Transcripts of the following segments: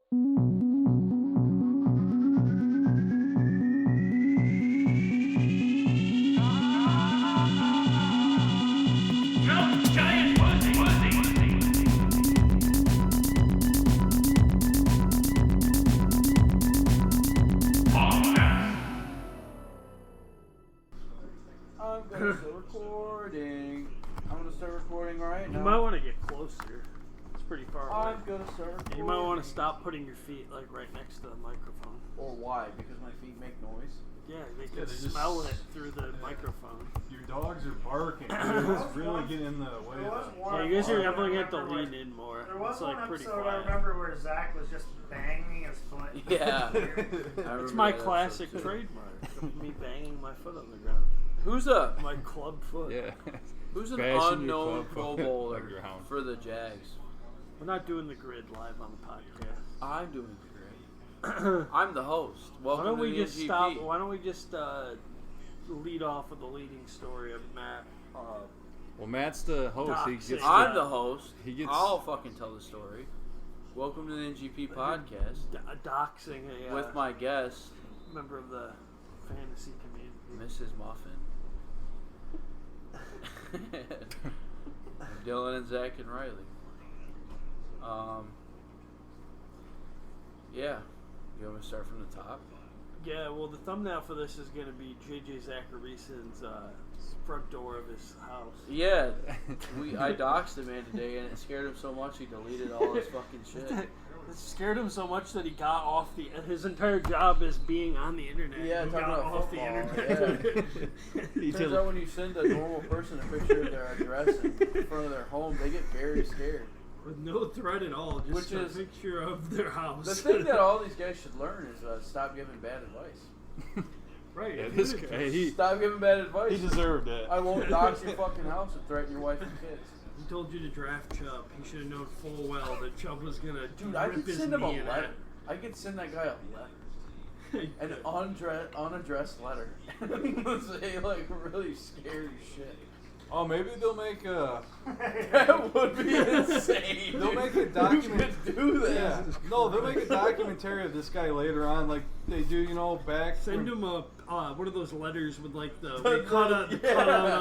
You might want to stop putting your feet like right next to the microphone. Or why? Because my feet make noise? Yeah, they can smell it through the microphone. Your dogs are barking. It's really getting in the way of the... Yeah, you guys are definitely going to have to lean in more. There was it's like one pretty episode quiet. I remember where Zach was just banging his foot. Yeah. It's my classic trademark. Me banging my foot on the ground. My club foot. Yeah. Who's an Bashing unknown your Pro club Bowler like your hound. for the Jags? We're not doing the grid live on the podcast. I'm doing great. I'm the host. Welcome Why don't to we the just NGP. stop? Why don't we just lead off with the leading story of Matt? Well, Matt's the host. He gets I'm the host. He gets. I'll fucking tell the story. Welcome to the NGP podcast Doxing a with my guest, member of the fantasy community, Mrs. Muffin. Dylan and Zach and Riley. Yeah. You want me to start from the top? Yeah, well, the thumbnail for this is going to be JJ Zacharysen's front door of his house. Yeah. I doxed him man today, and it scared him so much he deleted all his fucking shit. It scared him so much that he got off his entire job is being on the internet. Yeah, he talking got about off football. the internet. Turns out when you send a normal person a picture of their address in front of their home, they get very scared. With no threat at all, just a picture of their house. The thing that all these guys should learn is stop giving bad advice. Right. Yeah, this guy, stop giving bad advice. He deserved it. I won't dox your fucking house and threaten your wife and kids. He told you to draft Chubb. He should have known full well that Chubb was going to Dude, I rip could his send him a knee in letter. I could send that guy a letter. An unaddressed letter. Say, like, really scary shit. Oh, maybe they'll make a... That would be insane. They'll make a document. You could do that. Yeah. No, they'll make a documentary of this guy later on, like they do, back. Send him a one of those letters with like the cut out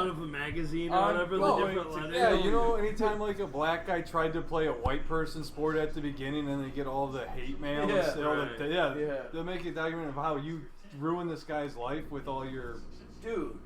of a magazine or whatever. The different letters. Yeah, anytime like a black guy tried to play a white person sport at the beginning, and they get all the hate mail. They'll make a document of how you ruined this guy's life with all your. Dude.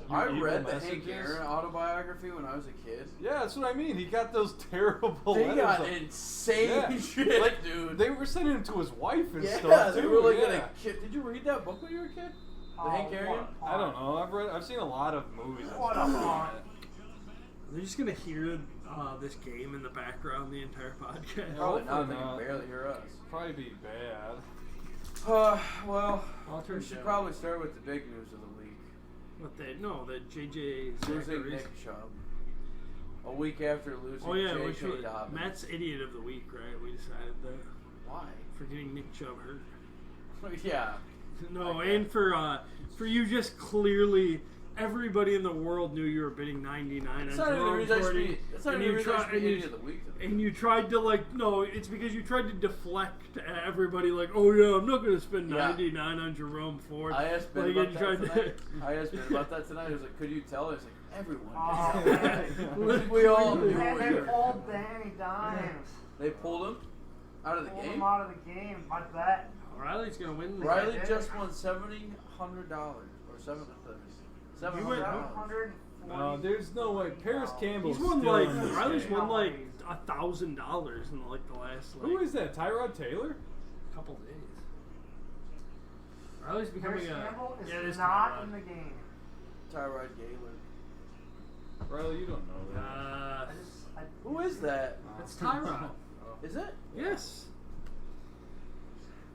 I read the Hank Aaron autobiography when I was a kid. Yeah, that's what I mean. He got those terrible They letters. got insane shit, like, dude. They were sending him to his wife and stuff, too. They were like gonna kid. Did you read that book when you were a kid? The Hank Aaron? I don't know. I've seen a lot of movies. What a fun. They're just going to hear this game in the background the entire podcast. Probably not. They can barely hear us. Probably be bad. Well, we should probably start with the big news of the week. That JJ losing Nick Chubb. A week after losing JJ Dobbins. Matt's idiot of the week, right? We decided that. Why? For getting Nick Chubb hurt. Yeah. No, and for you just clearly everybody in the world knew you were bidding 99 on Jerome Jordan. It's not even the reason I should be idiot of the week. And you tried to it's because you tried to deflect everybody oh yeah, I'm not going to spend 99 on Jerome Ford. I asked Ben about that tonight. I was like, could you tell? I was like, everyone. We all knew They pulled Danny Dimes. They pulled him out of the game? Pulled him out of the game. I bet. Riley's going to win. Riley just won $700 or $700. No, there's no way. Paris Campbell's He's won Riley's game. won $1,000 in the last. Who is that? Tyrod Taylor? A couple days. Riley's becoming Paris Campbell is not in the game. Tyrod Gaylor. Riley, you don't know that. Who is that? It's Tyrod. Is it? Yes.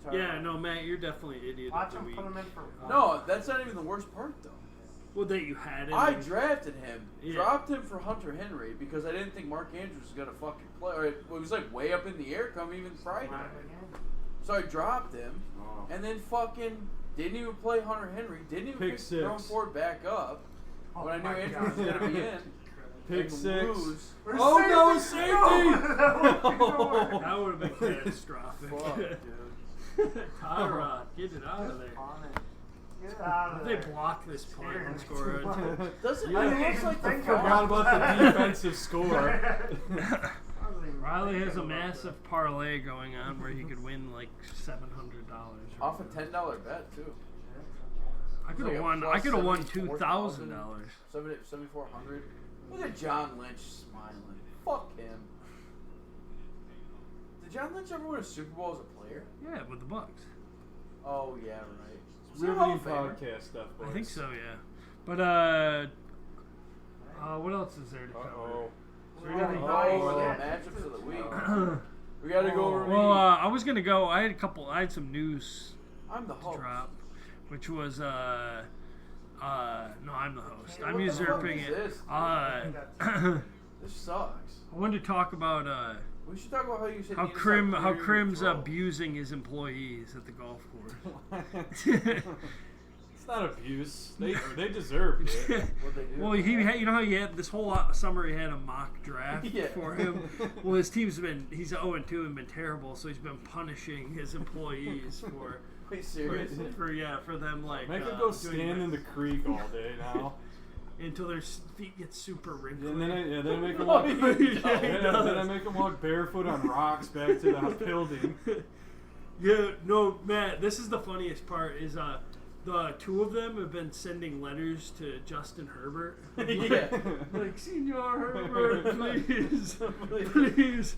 Tyrod. Yeah, no, Matt, you're definitely an idiot. Watch him put him in for one. No, that's not even the worst part, though. Well, that you had him. I drafted him, dropped him for Hunter Henry because I didn't think Mark Andrews was going to fucking play. Or it was way up in the air come even Friday. So I dropped him, and then fucking didn't even play Hunter Henry, didn't even pick Jerome Ford back up when I knew Andrews was going to be in. Pick and 6. lose. Oh no, safety! No. That would have been catastrophic. Fuck, dude. Tyrod, get it out of there. Get out of If they there. block this point and score it. Doesn't Yeah, it looks like the Forgot about the defensive score. Riley has a massive parlay going on where he could win like $700. off a $10 bet too. I could Like have a won. plus I could have won $74,000. $2,000. 7,400. Look at John Lynch smiling. Fuck him. Did John Lynch ever win a Super Bowl as a player? Yeah, with the Bucks. Oh yeah, right. Was he a Riveting Hall of Famer? podcast stuff, boys. I think so. Yeah. But what else is there to cover? Uh-oh. So we got The matchups of the week. We gotta go over. Well, I was gonna go. I had some news I'm the to host. drop, which was no, I'm the host. Hey, I'm what the usurping fuck it. is this? I This sucks. wanted to talk about We should talk about how you said how you need to stop clearing Krim's your throat. abusing his employees at the golf course. It's not abuse. They deserved it. What'd they do? Well, he had, you know how he had this whole summer he had a mock draft Yeah. for him. Well, his team's he's 0-2 and been terrible, so he's been punishing his employees for Wait, seriously? for them like Make them go doing stand that in the creek all day now. until their feet get super wrinkly. And then I make them Oh, walk. he Then I make them walk barefoot on rocks back to the building. Yeah, no, Matt. This is the funniest part. Is the two of them have been sending letters to Justin Herbert. Yeah. Like, Senor Herbert, please, please,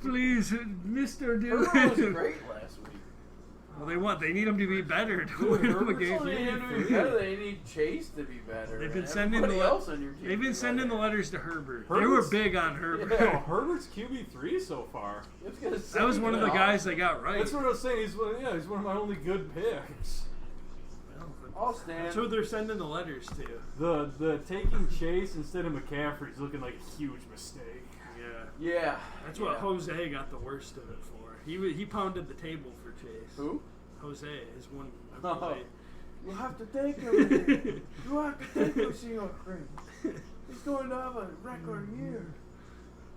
please, Mr. Herbert was Dude. great last week. Well, they need him to be better to win them a Herbert's game. only him to be better. They need Chase to be better. They've been and sending the everybody else on your team they've to been be sending the better. letters to Herbert. They Herbert's- were big on Herbert. Yeah. No, Herbert's QB3 so far. I was gonna That was say, one of the yeah. guys they got right. That's what I was saying. He's one of my only good picks. I'll stand. That's who they're sending the letters to. The taking Chase instead of McCaffrey's looking like a huge mistake. Yeah. Yeah. That's what yeah. Jose got the worst of it for. He pounded the table for Chase. Who? Jose is one. Oh. You have to take him. You have to take him, Senor Cream. He's going to have a record year.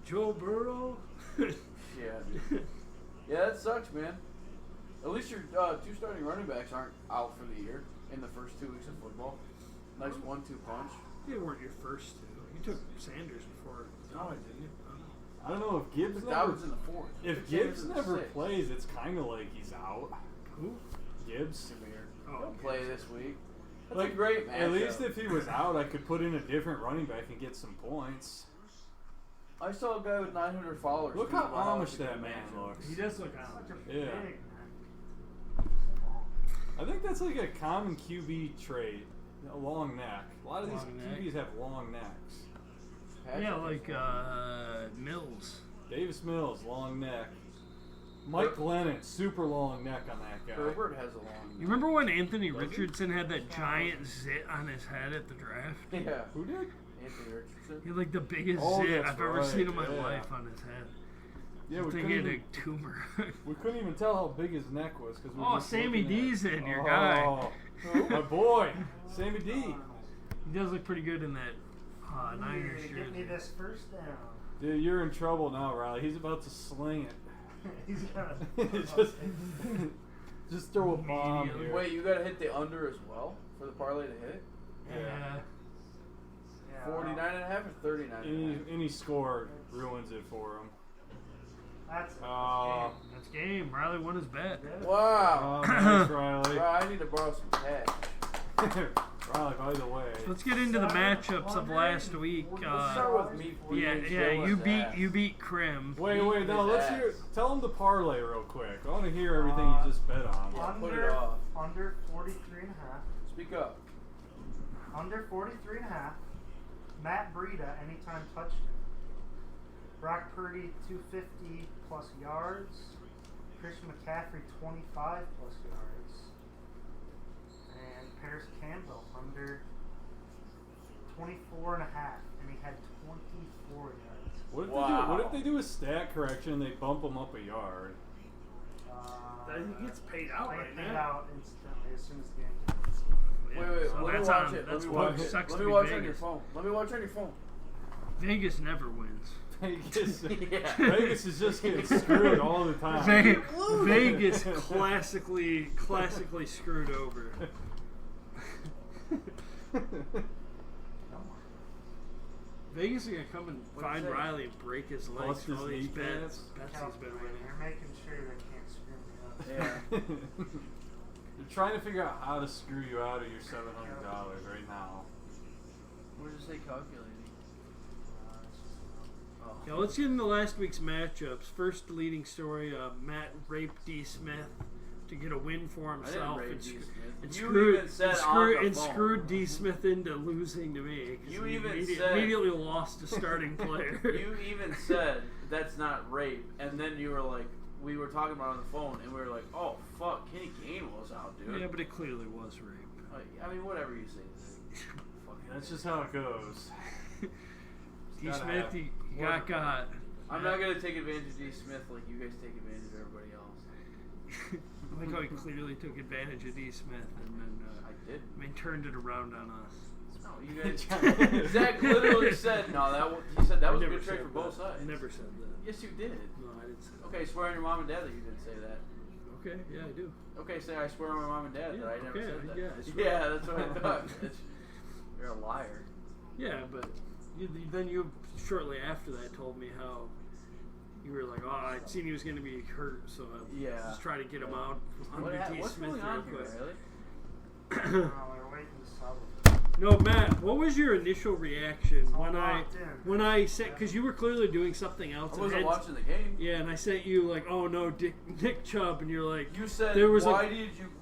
Joe Burrow. Yeah, dude. Yeah, that sucks, man. At least your two starting running backs aren't out for the year in the first 2 weeks of football. Nice 1-2 punch. They weren't your first two. You took Sanders before Dobbins, didn't you? I don't know if Gibbs But never. that was in the fourth. If Sanders Gibbs in the never sixth. plays, it's kind of like he's out. Who? Gibbs. Oh, He'll play this week. That's Like a great matchup. At least if he was out, I could put in a different running back and get some points. I saw a guy with 900 followers. Look tweet how about Amish it's a that good man matchup. looks. He does look Such out. a Yeah. big I think that's like a common QB trait. A long neck. A lot of these Long neck. QBs have long necks. Patrick Yeah, is like one. Mills. Davis Mills, long neck. Mike Glennon, super long neck on that guy. Herbert has a long. You remember when Anthony Richardson had that giant zit on his head at the draft? Yeah. Who did? Anthony Richardson. He had like the biggest Oh, zit that's I've ever right, seen in my yeah. life on his head. Yeah, I we think couldn't, he had even, a tumor. we couldn't even tell how big his neck was because we were Oh, just Sammy looking at- D's in, your guy. Oh, my boy, Sammy D. He does look pretty good in that Niners Get me jersey. this first down. Dude, you're in trouble now, Riley. He's about to sling it. He's gonna. just throw a bomb Immediately. here. Wait, you gotta hit the under as well for the parlay to hit? Yeah. Yeah, 49.5 or 39.5? Any score ruins it for him. That's it. That's game. Riley won his bet. Wow. Oh, nice, Riley. Bro, I need to borrow some cash. Riley, by the way. Let's get into the matchups of last week. Let's start with me. Yeah, you beat Krim. Wait, no, His let's ass. hear. Tell him the parlay real quick. I want to hear everything you just bet on. Yeah, put it Under, off. under 43.5. Speak up. Under 43.5. Matt Breida, anytime touchdown. Brock Purdy, 250 plus yards. Christian McCaffrey, 25 plus yards. And Paris Campbell, under 24.5. And he had 24 yards. What if, Wow. what if they do a stat correction and they bump him up a yard? He gets paid out I right get paid now. out instantly as soon as the game starts. Wait, So let me that's watch on. it. That's Let me what watch it. sucks Let to me be watch on Vegas. your phone. Let me watch on your phone. Vegas never wins. Vegas is just getting screwed all the time. Vegas classically screwed over. Vegas is gonna come and find Riley and break his legs for all these bets. He's been winning. You're making sure they can't screw me up. Yeah. They're trying to figure out how to screw you out of your $700 right now. What does it say calculating? Yeah, let's get into last week's matchups. First leading story, Matt raped D. Smith to get a win for himself and screwed D. Smith into losing to me. You immediately lost a starting player. You even said that's not rape, and then you were like, we were talking about it on the phone, and we were like, oh fuck, Kenny Gainwell's out, dude. Yeah, but it clearly was rape. I mean, whatever you say. That's just how it goes. D. Smith, you got. I'm not gonna take advantage of D. Smith like you guys take advantage of everybody else. I like how he clearly took advantage of D. Smith and then turned it around on us. No, you guys. Zach literally said he said that was a good trade for both sides. I never said that. Yes, you did. No, I didn't say that. Okay, swear on your mom and dad that you didn't say that. Okay, yeah, I do. Okay, say I swear on my mom and dad that I never said that. Yeah, I swear. Yeah, that's what I thought. You're a liar. Yeah, but then you shortly after that told me how you were like, oh, I'd seen he was going to be hurt, so I just try to get him out under D. What's Smith going on real quick. here, Riley? They're waiting to sell it. No, Matt, what was your initial reaction when I said, because you were clearly doing something else. I wasn't watching the game. Yeah, and I sent you like, oh no, Nick Chubb, and you're like, you said,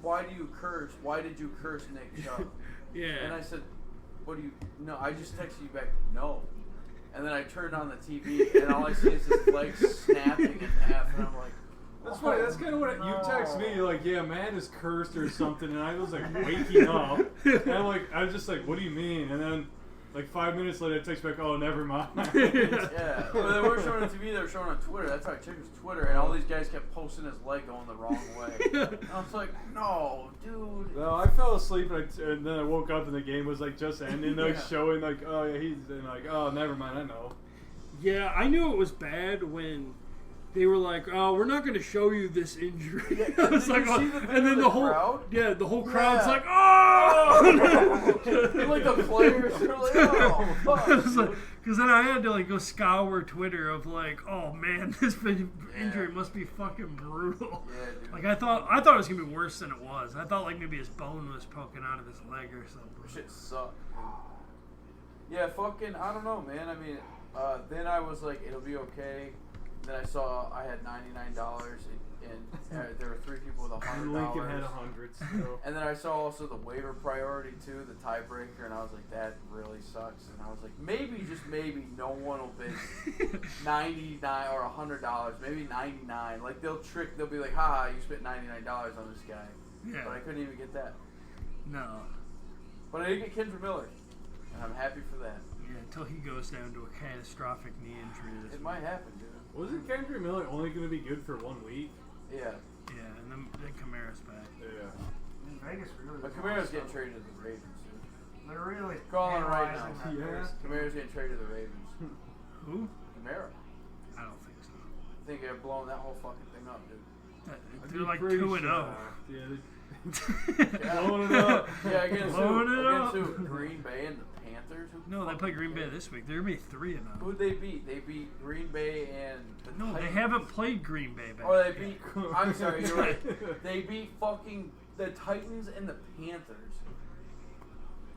why do you curse Nick Chubb? Yeah. And I said, no, I just texted you back, no. And then I turned on the TV, and all I see is his legs snapping in half, and I'm like, that's funny. That's kind of what you text me. You're like, yeah, man is cursed or something, and I was like waking up, and I was just like, what do you mean? And then like 5 minutes later, I text back, oh, never mind. Yeah, but they weren't showing on TV. They were showing on Twitter. That's how I checked his Twitter, and all these guys kept posting his leg going the wrong way. And I was like, no, dude. No, I fell asleep, and then I woke up, and the game was like just ending, like showing like, oh yeah, he's and like, oh, never mind, I know. Yeah, I knew it was bad when they were like, "Oh, we're not going to show you this injury." Yeah, and then the whole crowd's like, "Oh!" Like the players are like, "Oh, fuck." Because then I had to like go scour Twitter of like, "Oh man, this injury must be fucking brutal." Yeah, dude. Like I thought it was gonna be worse than it was. I thought like maybe his bone was poking out of his leg or something. Shit sucked. Yeah, fucking, I don't know, man. I mean, then I was like, it'll be okay. Then I saw I had $99, and there were 3 people with $100. Lincoln had 100. So. And then I saw also the waiver priority too, the tiebreaker, and I was like, that really sucks. And I was like, maybe, just maybe, no one will bid $99 or $100, maybe $99. Like they'll be like, haha, you spent $99 on this guy. Yeah. But I couldn't even get that. No. But I did get Kendra Miller, and I'm happy for that. Yeah, until he goes down to a catastrophic knee injury. It might happen, dude. Wasn't Kendra Miller only going to be good for 1 week? Yeah. Yeah, and then Kamara's back. Yeah. Vegas really. But Kamara's getting traded to the Ravens, dude. They're really calling it right now. Yeah. Kamara's getting traded to the Ravens. Who? Kamara. I don't think so. I think they're blowing that whole fucking thing up, dude. They're like 2-0. Yeah. Blowing it up. Yeah, against who? Green Bay and the Panthers? No, they play Green Bay this week. They're going to be 3-0. Who'd they beat? They beat Green Bay and the No, Titans. they haven't played Green Bay back. Oh, they beat... I'm sorry, you're right. They beat fucking the Titans and the Panthers.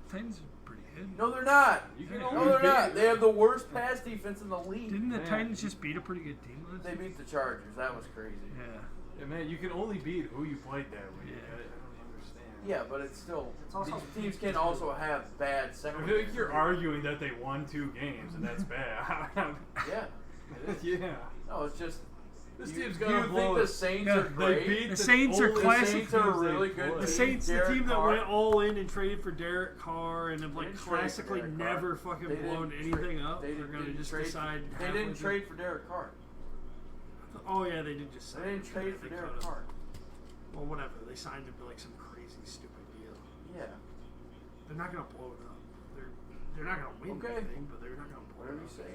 Titans are pretty good. No, they're not. No, they're not. They have the worst pass defense in the league. Didn't the Titans just beat a pretty good team last They beat the Chargers. That was crazy. Yeah. Yeah, man, you can only beat who you played that week. Yeah. I don't understand. Yeah, but it's still... also these teams can also have bad I second. feel like you're arguing that they won 2 games, and that's bad. Yeah. It is. Yeah. No, it's just... This you, team's do gonna you blow think the it. Saints Yeah, are great? They beat The Saints are only classic. The Saints are really they good. play. The Saints, the Derek team that Carr. went all in and traded for Derek Carr and have They like didn't trade for classically Derek Carr. never fucking They didn't blown trade- anything up. they They're didn't- going to didn't just trade- decide. They halfway didn't through. trade for Derek Carr. Oh yeah, they did just sign They didn't him. trade for They Derek could've. Carr. Well, whatever. They signed him to like some crazy stupid deal. Yeah. They're not going to blow it up. they're not gonna win anything, but they're not gonna play. Whatever you say.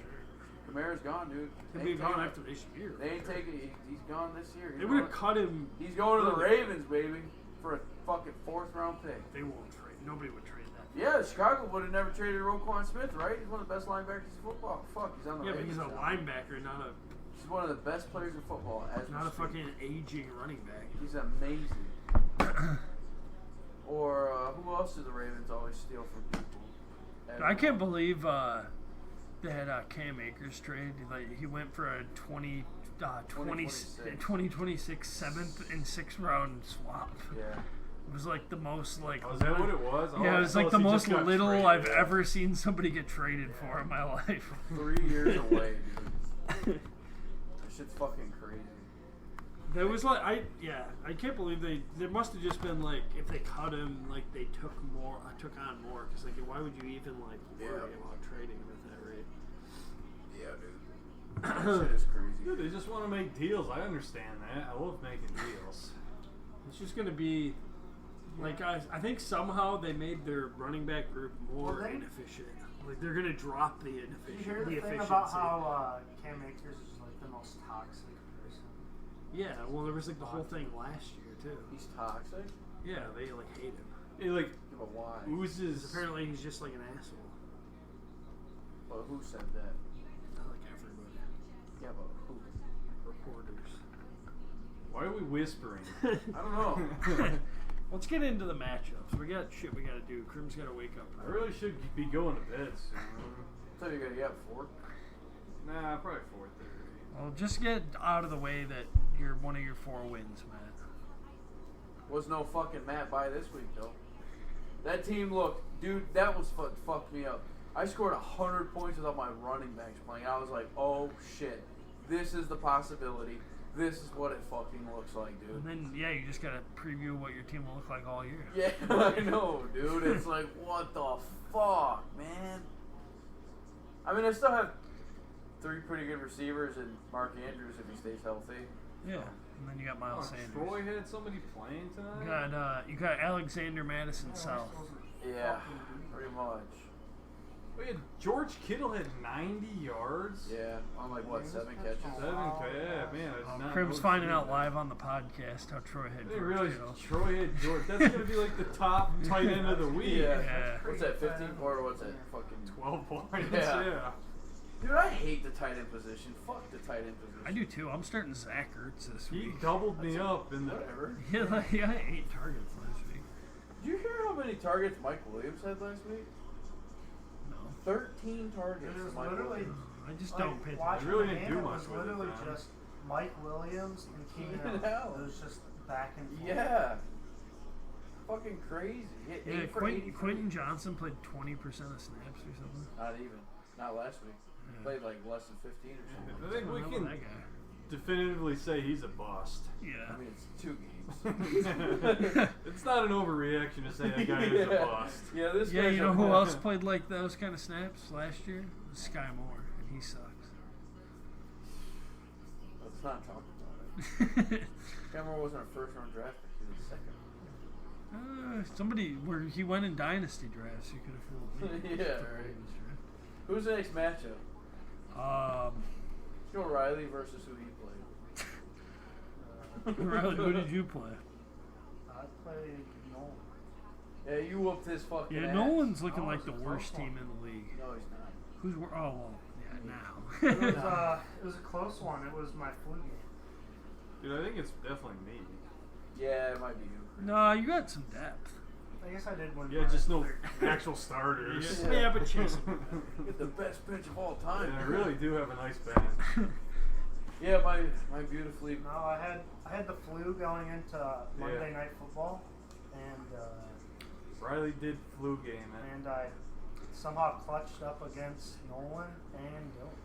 Kamara's gone, dude. He'll be gone after this year. They ain't taking. He's gone this year. They would have cut him. He's going to the Ravens, baby, for a fucking 4th round pick. They won't trade. Nobody would trade that. Yeah, Chicago would have never traded Roquan Smith, right? He's one of the best linebackers in football. Fuck, he's on the Ravens. Yeah, but he's a linebacker, not a. He's one of the best players in football. Not a fucking aging running back. He's amazing. Or who else do the Ravens always steal from people? I can't believe they had Cam Akers trade. Like he went for a 2026 7th and 6th round swap. Yeah. It was like the most like. Oh, is that what it was? Yeah, it was like the most little I've ever seen somebody get traded for in my life. 3 years away, dude. That shit's fucking crazy. There was like I can't believe there must have just been like if they cut him like they took on more because like why would you even like worry about trading him at that rate? Yeah, dude. That shit is crazy. Dude, they just want to make deals. I understand that. I love making deals. It's just gonna be like I think somehow they made their running back group more inefficient. Like they're gonna drop the inefficiency. Did you hear the thing about how Cam Akers is like the most toxic person? Yeah, well, there was like the whole thing last year too. He's toxic. Yeah, they like hate him. It like but why? oozes. Apparently, he's just like an asshole. Well, who said that? Not like everybody. Yeah, but who? Reporters. Why are we whispering? I don't know. Let's get into the matchups. We got shit we gotta do. Crim's gotta wake up. I really should be going to bed soon. So you're gonna get 4? Nah, probably 4:30. Well, just get out of the way that you're one of your 4 wins, Matt. Was no fucking Matt by this week though. That team looked, dude. That was fucked me up. I scored 100 points without my running backs playing. I was like, oh shit, this is the possibility. This is what it fucking looks like, dude. And then you just gotta preview what your team will look like all year. Yeah, I know, dude. It's like, what the fuck, man. I mean, I still have 3 pretty good receivers and Mark Andrews if he stays healthy. Yeah, and then you got Miles Sanders. Troy had somebody playing tonight. You got Alexander Madison South. Yeah, pretty much. Wait, George Kittle had 90 yards. Yeah, on like what 7 catches? 7 yeah, man. Crim's finding out live on the podcast how Troy had George Kittle. Troy had George. That's gonna be like the top tight end of the week. Yeah. What's that? 15 or what's that? Fucking 12 points. Yeah. Dude, I hate the tight end position. Fuck the tight end position. I do too. I'm starting Zach Ertz this week. He doubled me up in the. Whatever. Yeah, I had 8 targets last week. Did you hear how many targets Mike Williams had last week? No. 13 targets. It was Mike literally. Williams. I just don't pay I attention. really didn't do much It was with it, literally man. just Mike Williams and Keenan Keenan Allen. Allen. It was just back and forth. Yeah. Fucking crazy. Hit 8 for 83. Quentin Johnson played 20% of snaps or something. Not even. Not last week. Yeah. Played like less than 15 or something. I think we That can guy. definitively say he's a bust. Yeah. I mean, it's 2 games. It's not an overreaction to say that guy is a bust. Yeah, this Yeah, guy's you know a who bust. else played like those kind of snaps last year? Sky Moore, and he sucks. Let's not talk about it. Cameron wasn't a first round draft pick, he was a second. Somebody where he went in dynasty drafts, you could have fooled me. Yeah, right. Who's the next matchup? Joe Riley versus who he played. Riley, who did you play? I played Nolan. Yeah, you whooped his fucking ass. Nolan's looking like the worst team in the league. No, he's not. Who's oh well, yeah, now. It was a close one. It was my flu game. Dude, I think it's definitely me. Yeah, it might be you. No, you got some depth. I guess I did win. Yeah, just no actual starters. Yeah, but chase him. Get the best bench of all time. Yeah, I really do have a nice bench. Yeah, my beautifully. No, I had the flu going into Monday Night Football, and Riley did flu game it. and I somehow clutched up against Nolan and Dylan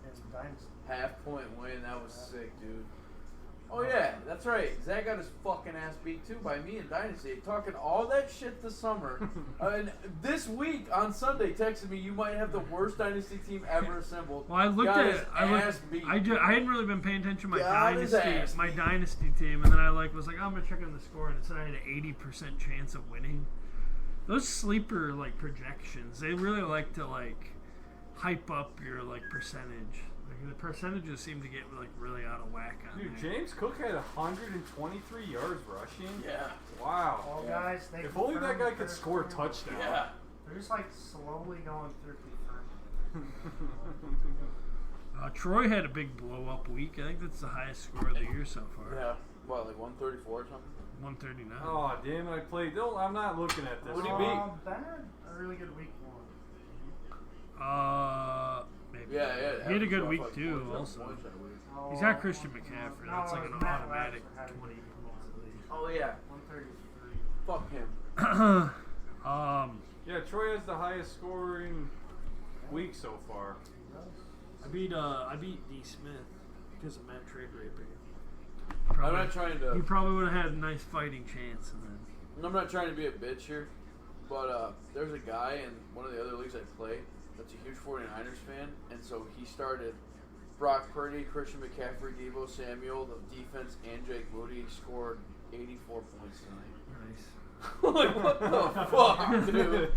in Dynasty. Half-point win. That was sick, dude. Oh, yeah, that's right. Zach got his fucking ass beat, too, by me in Dynasty. Talking all that shit this summer. And this week, on Sunday, texted me, you might have the worst Dynasty team ever assembled. Well, I looked got at his it. ass beat. I hadn't really been paying attention to my Got his ass dynasty team, and then I was like, I'm gonna check on the score, and it said I had an 80% chance of winning. those sleeper like projections, they really like to like hype up your like percentage. Like, the percentages seem to get like really out of whack on Dude, there. James Cook had 123 yards rushing. Yeah. Wow. Well, guys, they if only that guy could score a touchdown. Yeah. They're just like slowly going through confirming. Troy had a big blow up week. I think that's the highest score of the year so far. Yeah. What, like 134 or something? 139. Oh, damn it. I played. No, I'm not looking at this. What do you beat? Ben had a really good week one. Maybe. Yeah. He had a good Like week 40 too. points Also, that week. he's got Christian McCaffrey. No, That's like it an was Matt automatic Lasser had a 20. good week one. Oh, yeah. 133. Fuck him. Yeah, Troy has the highest scoring week so far. I beat D. Smith because of Matt Trade Raper. I'm not trying to. You probably would have had a nice fighting chance, and then. I'm not trying to be a bitch here, but there's a guy in one of the other leagues I play that's a huge 49ers fan, and so he started Brock Purdy, Christian McCaffrey, Deebo Samuel, the defense, and Jake Moody. He scored 84 points tonight. Nice. Like, what the fuck, dude?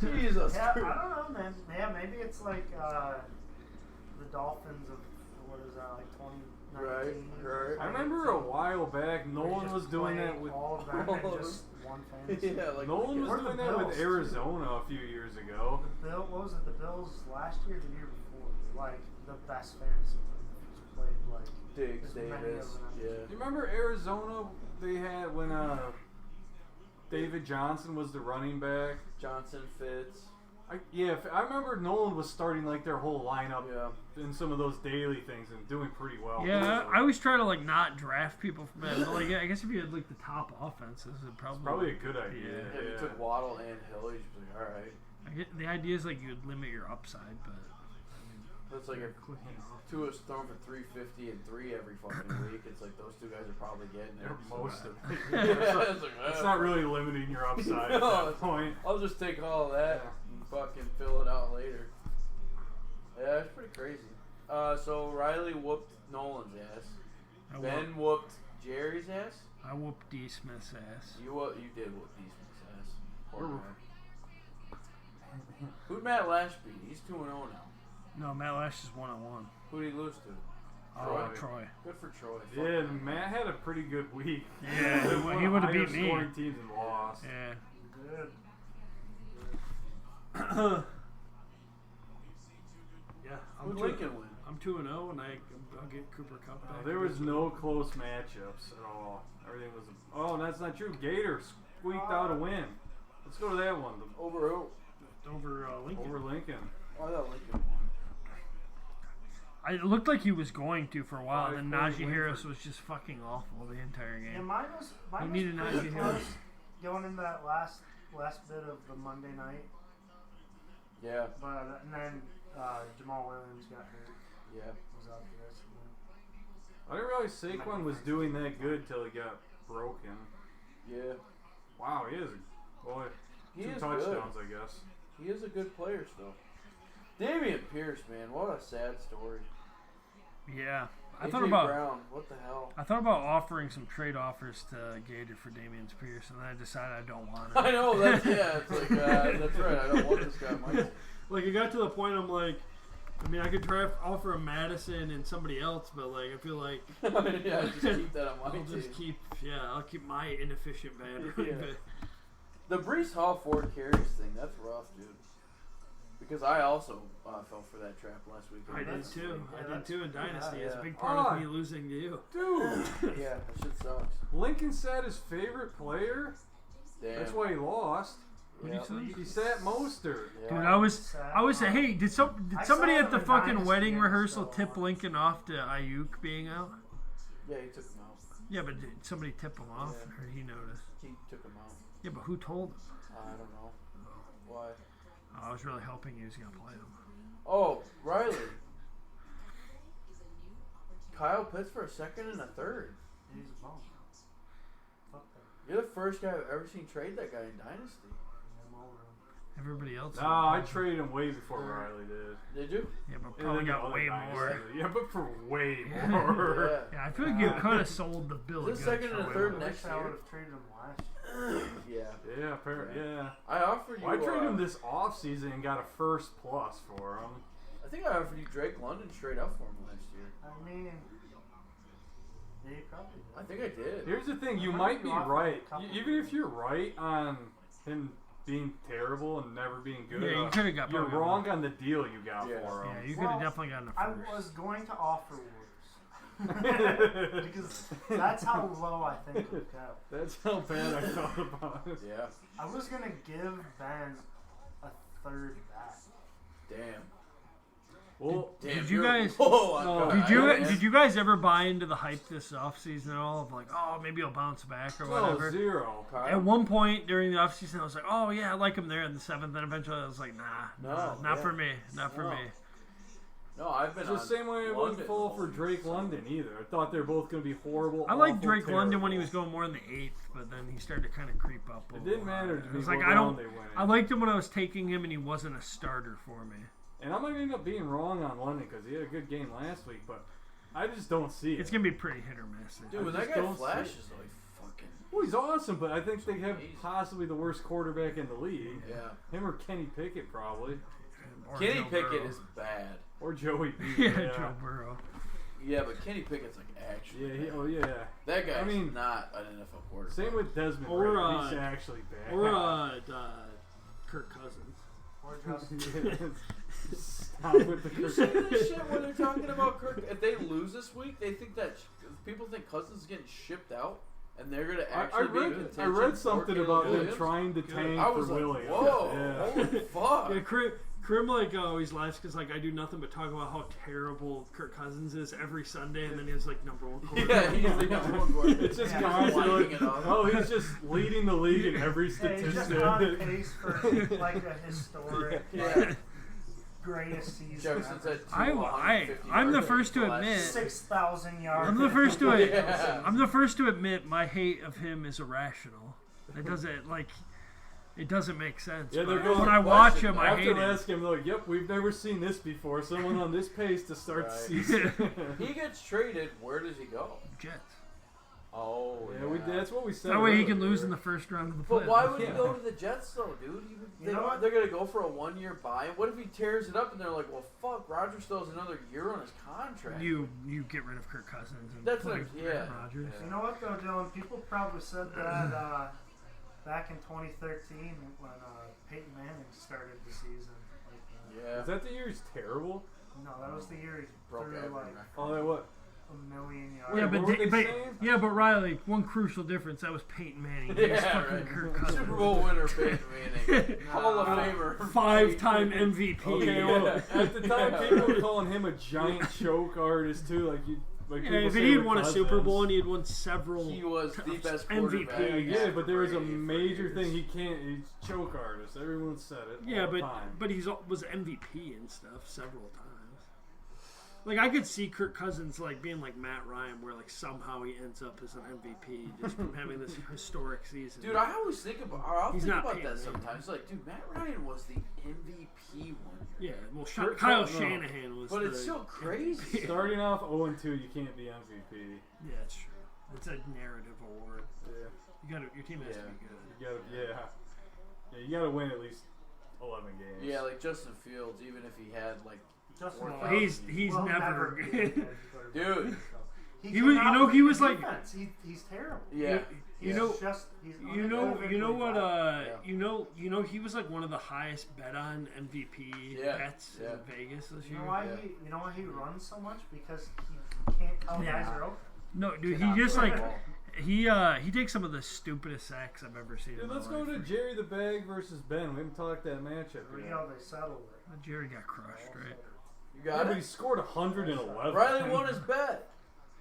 Jesus Yeah, I Christ. don't know, man. Yeah, maybe it's like the Dolphins of, what is that, like 2019? Right. I remember a while back, Nolan was doing that with. all of them and just one fantasy. Yeah, like Nolan was Where'd the doing that with Bills, Arizona a few years ago. What was it, the Bills last year or the year before? Like, the best fantasy played, like, Diggs, as many of Davis. them. Yeah. Do you remember Arizona? They had when David Johnson was the running back. Johnson, Fitz. I remember Nolan was starting like their whole lineup in some of those daily things and doing pretty well. Yeah, I always try to like not draft people from that. But like, I guess if you had like the top offenses, it'd probably a good idea. Yeah, you took Waddle and Hill. You just like, all right. I get the idea is like you'd limit your upside, but That's like if Tua's thrown for 350 and 3 every fucking week. It's like those two guys are probably getting there. Most of it. It's not really limiting your upside at that point. I'll just take all of that and fucking fill it out later. Yeah, it's pretty crazy. So Riley whooped Nolan's ass. Ben whooped Jerry's ass. I whooped D. Smith's ass. You did whoop D. Smith's ass. Poor guy. Who'd Matt Lash beat? He's 2-0 now. No, Matt Lash is 1-1. Who'd he lose to? Troy. Good for Troy. Yeah, Matt had a pretty good week. Yeah, he would have beat me. Scoring teams and lost. Yeah. Good. Yeah, Who'd Lincoln win? I'm 2-0, and I'll get Cooper Kupp back. There was no close matchups at all. Everything was. Oh, that's not true. Gators squeaked out a win. Let's go to that one. Over who? Over Lincoln. Over Lincoln. I thought Lincoln won. It looked like he was going to for a while, and then 5-point Najee win Harris for- was just fucking awful the entire Yeah, game. mine was needed pretty Najee close Harris. going into that last bit of the Monday night. Yeah. But and then Jamal Williams got hurt. Yeah. Was out the rest of the I didn't realize Saquon was doing that good till he got broken. Yeah. Wow, he is. Boy, He 2 is touchdowns, I guess. He is a good player still. Dameon Pierce, man, what a sad story. Yeah, I AJ thought about Brown, what the hell? I thought about offering some trade offers to Gator for Damian Pierce, and then I decided I don't want it. I know, that's it's like that's right. I don't want this guy, Mike. Like it got to the point I'm like, I mean, I could try offer him Madison and somebody else, but like I feel like Yeah, just keep that on my I'll team. just I'll keep my inefficient battery. Yeah. The Breece Hall 4 carries thing, that's rough, dude. Because I also fell for that trap last week. I did too. Yeah, I did that's too in Dynasty. It's a yeah. big part of me losing to you. Dude, Yeah, that shit sucks. Lincoln sat his favorite player. Damn. That's why he lost. What did you say? He sat Mostert. Yeah. Dude, I was hey, did somebody saw at him the in fucking Dynasty wedding games, rehearsal so tip once. Lincoln off to Ayuk being out? Yeah, he took him out. Yeah, but did somebody tip him off, Yeah. or he noticed? He took him out. Yeah, but who told him? I don't know. Why? I was really hoping he was gonna play him. Oh, Riley. Kyle Pitts for a second and a third. He's a bum. Fuck that. You're the first guy I've ever seen trade that guy in Dynasty. I'm over him. Everybody else. No, I traded him way before Riley did. Did you? Yeah, but And probably then got the other way guys more. did. Yeah, but for way more. Yeah. Yeah, I feel like you could have sold the bill. Is this second and a third next I wish I would year? have traded him last year. Yeah. Yeah. I offered you. I traded him this offseason and got a first plus for him. I think I offered you Drake London straight up for him last year. I mean, yeah, you probably did. I think I did. Here's the thing, you might be right. Even if you're right on him being terrible and never being good, you could have got. You're wrong on the deal you got for him. Yeah, you could have definitely gotten a first. I was going to offer worse. Because that's how low I think it would go. That's how bad I thought about it. Yeah. I was going to give Ben a third back. Damn. Well, did you guys? Did you guys ever buy into the hype this offseason at all? Of like, oh, maybe he'll bounce back or whatever. Zero. At one point during the offseason, I was like, oh yeah, I like him there in the 7th. Then eventually, I was like, not for me, not for me. No, I've been. It's the same way I wouldn't fall for Drake London either. I thought they were both going to be horrible. I liked Drake London when he was going more in the 8th, but then he started to kind of creep up. It didn't matter to me. Like I liked him when I was taking him, and he wasn't a starter for me. And I might end up being wrong on London because he had a good game last week, but I just don't see it. It's gonna be pretty hit or miss. Dude, when that guy flashes, like fucking. Well, he's awesome, but I think they have possibly the worst quarterback in the league. Yeah. Him or Kenny Pickett probably. Or Kenny Pickett is bad. Or Joey B. Yeah, Joe Burrow. Yeah, but Kenny Pickett's like actually. Yeah, That guy's not an NFL quarterback. Same with Desmond. He's actually bad. Or Kirk Cousins. Or Justin. Stop with the You see this shit when they're talking about Kirk? If they lose this week, they think that people think Cousins is getting shipped out, and they're gonna actually I read something about them trying to tank for Williams. Whoa, holy fuck! Yeah, Krim always laughs because I do nothing but talk about how terrible Kirk Cousins is every Sunday, and then he's like number one quarterback. Yeah, he's the number one quarterback. It's just constantly. Oh, he's just leading the league in every statistic. He's just on pace for like a historic. Greatest season. Jefferson's at I'm the first to admit 6,000 yards. I'm the first to admit my hate of him is irrational. It doesn't make sense. Yeah, when I watch him, I hate him. After last game, they're like, "Yep, we've never seen this before. Someone on this pace to start the season." He gets traded. Where does he go? Jets. Oh, yeah. That's what we said. That way he can lose in the first round of the playoffs. But why would he go to the Jets though, dude? They're gonna go for a 1-year buy. What if he tears it up and they're like, "Well, fuck, Rodgers still has another year on his contract." You get rid of Kirk Cousins and that's put like Rodgers. You know what though, Dylan? People probably said that back in 2013 when Peyton Manning started the season. Is that the year he's terrible? No, that was the year he broke threw like what? 1,000,000 yards. Yeah, but Riley, one crucial difference, that was Peyton Manning. He was fucking Kirk Cousins. Super Bowl winner Peyton Manning. Hall of Famer. 5-time MVP. Okay, well, at the time, people were calling him a giant choke artist, too. But he had won a Super Bowl and he had won several. He was the best quarterback. MVP. Yeah, but there was a major thing. He's choke artist. Everyone said it. Yeah, all the time. but he was MVP and stuff several times. Like I could see Kirk Cousins like being like Matt Ryan, where like somehow he ends up as an MVP just from having this historic season. Dude, I always think about that sometimes. Like, dude, Matt Ryan was the MVP one. Yeah, well, Kyle Shanahan was. But it's so crazy. Starting off 0-2, you can't be MVP. Yeah, it's true. It's a narrative award. Yeah, your team has to be good. You gotta win at least 11 games. Yeah, like Justin Fields, even if he had like. He's never good. Dude. He was like he's terrible. Yeah. He was like one of the highest bet on MVP bets in Vegas this year. You know why he runs so much? Because he can't tell guys are open. No, dude, he just like he takes some of the stupidest sacks I've ever seen. Dude, let's go to Jerry the Bag versus Ben. We haven't talked that matchup yet. They settled it. Jerry got crushed, right? You got it? But he scored 111. Riley won his bet.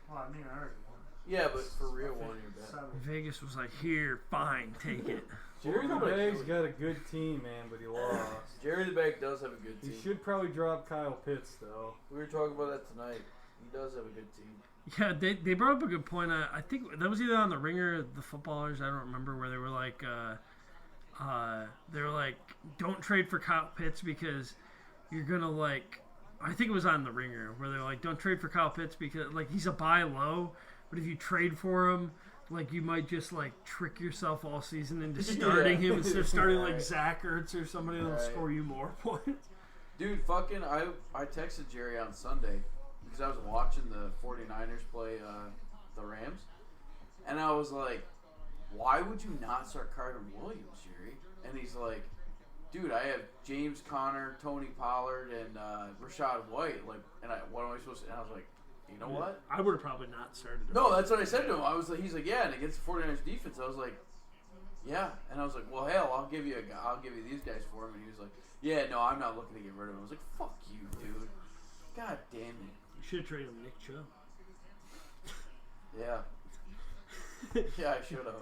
Well, I mean, I already won. Yeah, but for real, won your bet. Vegas was like, here, fine, take it. Jerry the Bag's got a good team, man, but he lost. Jerry the Bag does have a good team. He should probably drop Kyle Pitts, though. We were talking about that tonight. He does have a good team. Yeah, they brought up a good point. I think that was either on the Ringer or the Footballers. I don't remember, where they were like, don't trade for Kyle Pitts because you're gonna like. I think it was on the Ringer where they're like, don't trade for Kyle Pitts because like he's a buy low, but if you trade for him, like you might just like trick yourself all season into starting him instead of starting like Zach Ertz or somebody that'll score you more points. Dude, fucking, I texted Jerry on Sunday because I was watching the 49ers play the Rams, and I was like, why would you not start Kyren Williams, Jerry? And he's like, dude, I have James Conner, Tony Pollard, and Rashad White. Like, what am I supposed to? And I was like, you know what? I would have probably not started. No, that's what I said to him. I was like, he's like, yeah, and against the 49ers defense, I was like, yeah, and I was like, well, hell, I'll give you these guys for him. And he was like, yeah, no, I'm not looking to get rid of him. I was like, fuck you, dude. God damn it. You should have traded him Nick Chubb. Yeah. Yeah, I should have.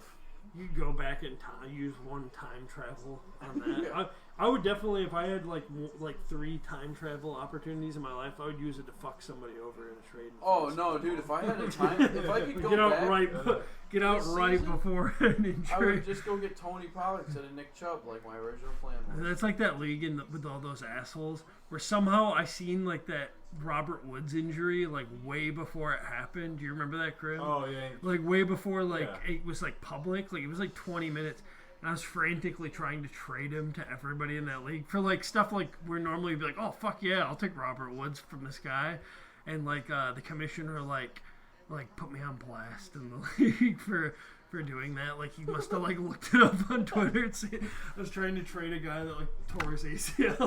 You go back in time, use one time travel on that. I would definitely, if I had like 3 time travel opportunities in my life, I would use it to fuck somebody over in a trade. Oh no, dude! If I had a time, if I could go get out right before an injury. I would just go get Tony Pollard instead of Nick Chubb, like my original plan was. That's like that league with all those assholes, where somehow I seen like that Robert Woods injury like way before it happened. Do you remember that, Chris? Oh yeah. Like way before it was like public. Like it was like 20 minutes. And I was frantically trying to trade him to everybody in that league for like stuff like we're normally be like, oh fuck yeah, I'll take Robert Woods from this guy, and like the commissioner like put me on blast in the league for doing that. Like he must have like looked it up on Twitter and see, I was trying to trade a guy that like tore his ACL.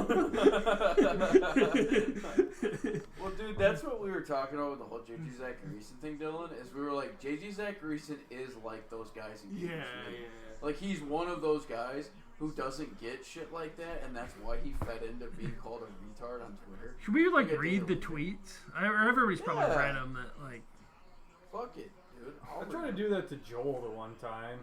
Well, dude, that's what we were talking about with the whole J.J. Zachariason thing, Dylan. Is we were like, J.J. Zachariason is like those guys in games. Yeah. Like he's one of those guys who doesn't get shit like that, and that's why he fed into being called a retard on Twitter. Should we like read the tweets? Everybody's probably read them. That like, fuck it. Dude, I tried to do that to Joel the one time.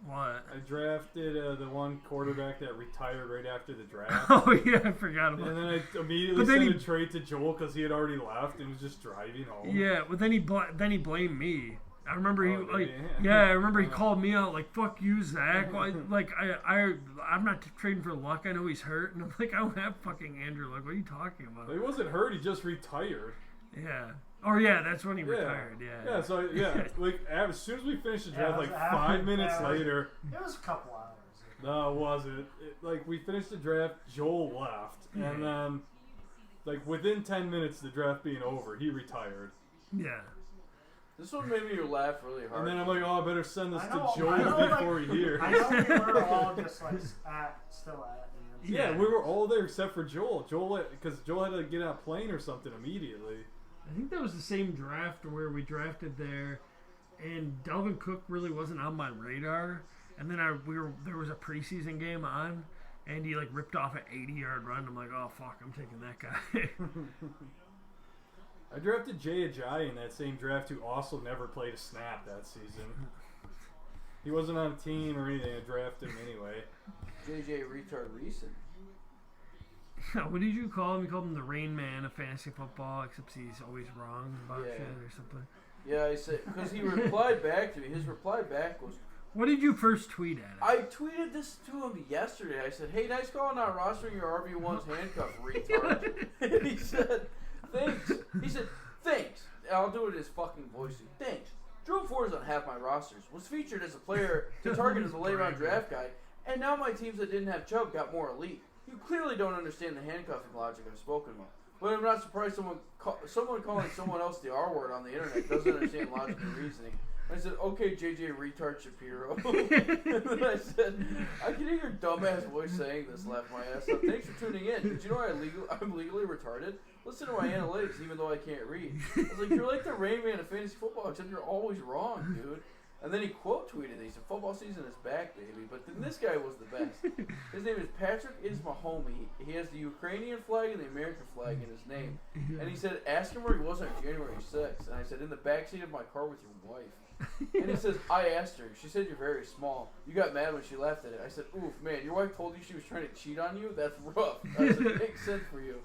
What? I drafted the one quarterback that retired right after the draft. Oh yeah, I forgot about. And then I immediately sent a trade to Joel because he had already left and was just driving home. Yeah, but then he blamed me. I remember I remember he called me out like, "Fuck you, Zach." I'm not trading for Luck. I know he's hurt, and I'm like, I don't have fucking Andrew Luck. What are you talking about? He wasn't hurt. He just retired. Yeah. Oh yeah, that's when he retired. Yeah. Yeah. So like as soon as we finished the draft, like 5 minutes later. It was a couple hours. No, it wasn't. Like we finished the draft, Joel left, and then like within 10 minutes of the draft being over, he retired. Yeah. This one made me laugh really hard. And then I'm like, oh, I better send this to Joel before he hears. I know we were all just like still at. Yeah, we were all there except for Joel. Because Joel had to get on a plane or something immediately. I think that was the same draft where we drafted there, and Dalvin Cook really wasn't on my radar. And then there was a preseason game on, and he like ripped off an 80-yard run. I'm like, oh fuck, I'm taking that guy. I drafted Jay Ajayi in that same draft, who also never played a snap that season. He wasn't on a team or anything. I drafted him anyway. JJ Retard Recent. What did you call him? You called him the Rain Man of fantasy football, except he's always wrong about shit or something. Yeah, I said, because he replied back to me. His reply back was... What did you first tweet at him? I tweeted this to him yesterday. I said, hey, nice call not rostering your RB1's handcuff, retard. And he said... Thanks. He said, thanks. I'll do it in his fucking voice. Thanks. Drew Ford is on half my rosters. Was featured as a player to target as a late round draft guy. And now my teams that didn't have Chubb got more elite. You clearly don't understand the handcuffing logic I've spoken about. But I'm not surprised someone calling someone else the R word on the internet doesn't understand logic and reasoning. I said, okay, JJ Retard Shapiro. And then I said, I can hear your dumbass voice saying this, laugh my ass off. Thanks for tuning in. Did you know I'm legally retarded? Listen to my analytics, even though I can't read. I was like, you're like the Rain Man of fantasy football, except you're always wrong, dude. And then he quote tweeted it. He said, football season is back, baby. But then this guy was the best. His name is Patrick Ismahomey. He has the Ukrainian flag and the American flag in his name. And he said, ask him where he was on January 6th. And I said, in the backseat of my car with your wife. And he says, I asked her. She said you're very small. You got mad when she laughed at it. I said, oof, man, your wife told you she was trying to cheat on you? That's rough. I said, it makes sense for you.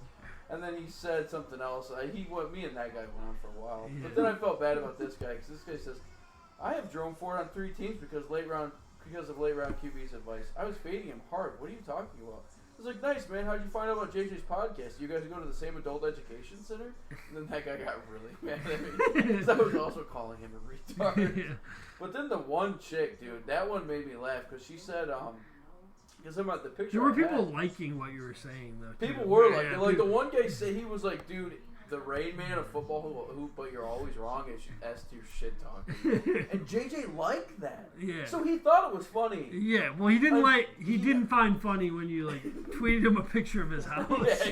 And then he said something else. Me and that guy went on for a while. But then I felt bad about this guy because this guy says, I have Jerome Ford on 3 teams because of late round QB's advice. I was fading him hard. What are you talking about? I was like, nice, man. How'd you find out about JJ's podcast? You guys go to the same adult education center? And then that guy got really mad at me because I was also calling him a retard. But then the one chick, dude, that one made me laugh because she said, because about the picture. There were people liking what you were saying, though. People were like the one guy said, he was like, dude, the Rain Man of football who but you're always wrong is S tier shit talking. And JJ liked that. Yeah. So he thought it was funny. Yeah. Well, he didn't didn't find funny when you tweeted him a picture of his house. Yeah, he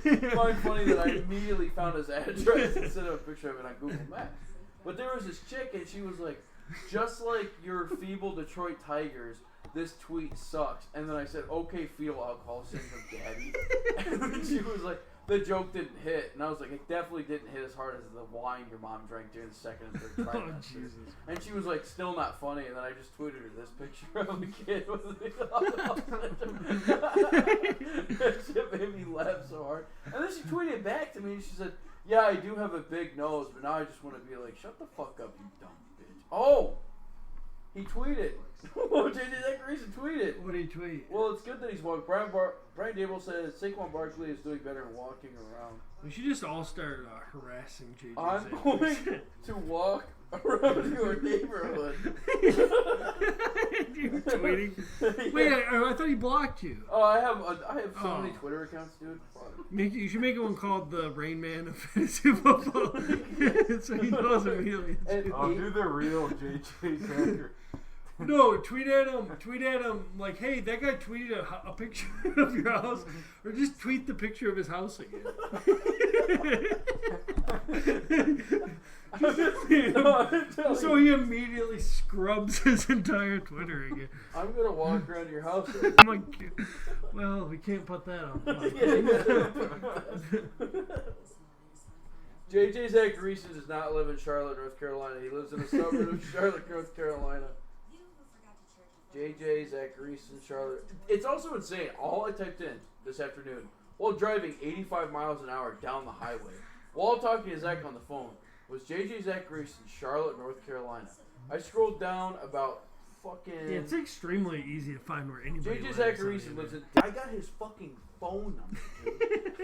didn't find funny that I immediately found his address instead of a picture of it on Google Maps. But there was this chick and she was like, just like your feeble Detroit Tigers, this tweet sucks. And then I said, okay, fetal alcohol syndrome, daddy. And then she was like, the joke didn't hit. And I was like, it definitely didn't hit as hard as the wine your mom drank during the second and third trimester. Oh, Jesus. And she was like, still not funny. And then I just tweeted her this picture of a kid with a fetal alcohol syndrome. That shit made me laugh so hard. And then she tweeted back to me and she said, yeah, I do have a big nose, but now I just want to be like, shut the fuck up, you dumb bitch. Oh! He tweeted. JJ Zach Reason tweeted. What did he tweet? Well, it's good that he's walking. Brian Dable says Saquon Barkley is doing better in walking around. We should just all start harassing JJ. I'm going to walk around your neighborhood. You're tweeting. Wait, I thought he blocked you. Oh, I have so many Twitter accounts, dude. You should make one called the Rain Man of fantasy football, so he knows immediately. I'll do the real JJ Zach. No, tweet at him like, hey, that guy tweeted a picture of your house, or just tweet the picture of his house again. So he immediately scrubs his entire Twitter again. I'm gonna walk around your house. I'm like, well, we can't put that on. JJ Zach Reason does not live in Charlotte, North Carolina. He lives in a suburb of Charlotte, North Carolina. JJ Zach Reason, Charlotte. It's also insane. All I typed in this afternoon while driving 85 miles an hour down the highway, while talking to Zach on the phone, was JJ Zach Reason, Charlotte, North Carolina. I scrolled down about fucking. Yeah, it's extremely easy to find where anybody JJ lives. Zach Reason lives in. I got his fucking phone number,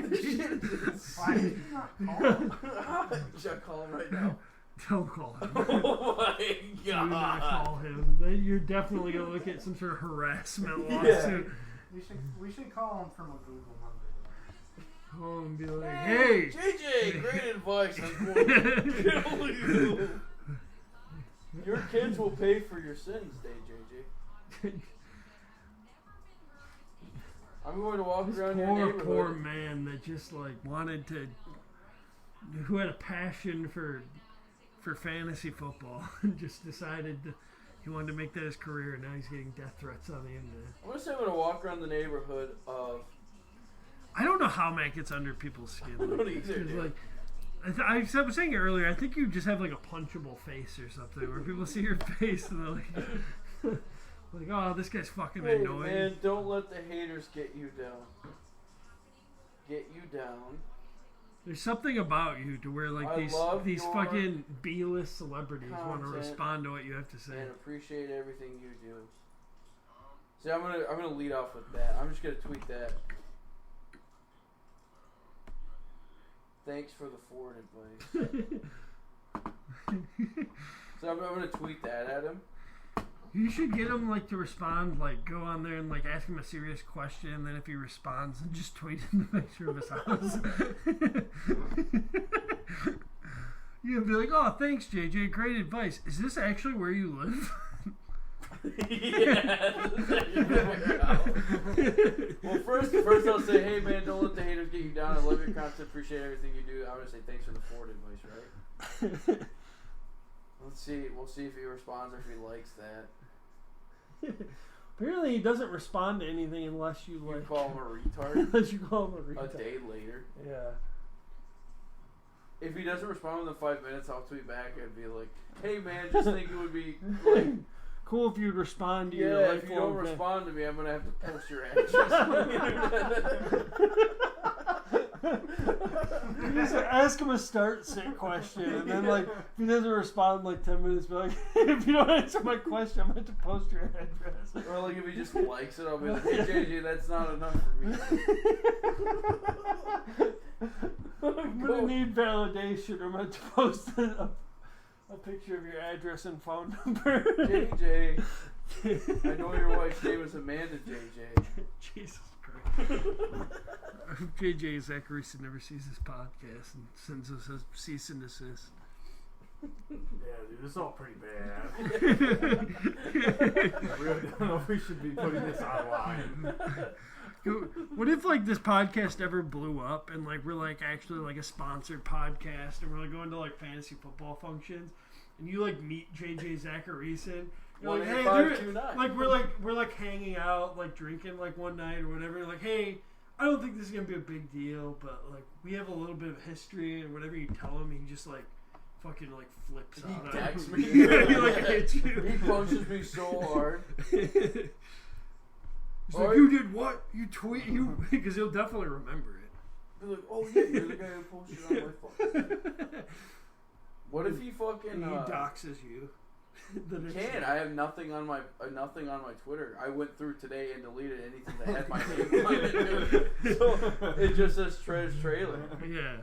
dude. Why did you not call him? Should I call him right now? Don't call him. Oh my Do god. not call him. You're definitely going to look at some sort of harassment lawsuit. Yeah. We should call him from a Google number. Call him and be like, hey. JJ, great advice. I'm going to kill you. Your kids will pay for your sins, JJ. I'm going to walk around your neighborhood. Poor man that just wanted to, who had a passion for fantasy football and just decided he wanted to make that his career, and now he's getting death threats on the internet. I'm going to say I'm going to walk around the neighborhood of. I don't know how Matt gets under people's skin. I don't either, dude. I was saying earlier, I think you just have a punchable face or something where people see your face and they're like, oh, this guy's fucking annoying. Man, don't let the haters get you down. There's something about you to where these fucking B-list celebrities want to respond to what you have to say and appreciate everything you do. See, I'm gonna lead off with that. I'm just gonna tweet that. Thanks for the Ford advice. So I'm gonna tweet that at him. You should get him to respond, go on there and ask him a serious question, and then if he responds, then just tweet him the picture of his house. You'd be like, oh, thanks, JJ, great advice. Is this actually where you live? Yeah. Well, first I'll say, hey man, don't let the haters get you down. I love your content, appreciate everything you do. I'm gonna say thanks for the Ford advice, right? Let's see. We'll see if he responds or if he likes that. Apparently, he doesn't respond to anything unless you call him a retard. Unless you call him a retard. A day later. Yeah. If he doesn't respond within 5 minutes, I'll tweet back and be like, "Hey man, just think it would be cool if you'd respond to your lifelong if you don't respond to me, I'm gonna have to post your address on the internet." Just ask him a start sit question, and then if he doesn't respond in 10 minutes, be like, if you don't answer my question, I'm going to have to post your address. Or if he just likes it, I'll be like, hey JJ, that's not enough for me. I'm going to need validation, or I'm going to post a picture of your address and phone number. JJ. I know your wife's name is Amanda JJ. Jesus Christ. I hope JJ Zacharyson never sees this podcast and sends us a cease and desist. Yeah, dude, this is all pretty bad. I really don't know if we should be putting this online. What if like this podcast ever blew up and like we're like actually like a sponsored podcast and we're like going to like fantasy football functions and you like meet JJ Zacharyson? You're like, hey, like we're like hanging out, like drinking like one night or whatever. Like, hey, I don't think this is gonna be a big deal, but like we have a little bit of history, and whatever you tell him, he just like fucking like flips out. He decks me. He like hits you. He punches me so hard. He's like, you did what? You tweet you because he'll definitely remember it. Be like, oh yeah, you're the guy who posted on my phone. What if he fucking he doxes you? Can't. I have nothing on my Twitter. I went through today and deleted anything that had my name on it. So it just says Trez Trailer. Yeah.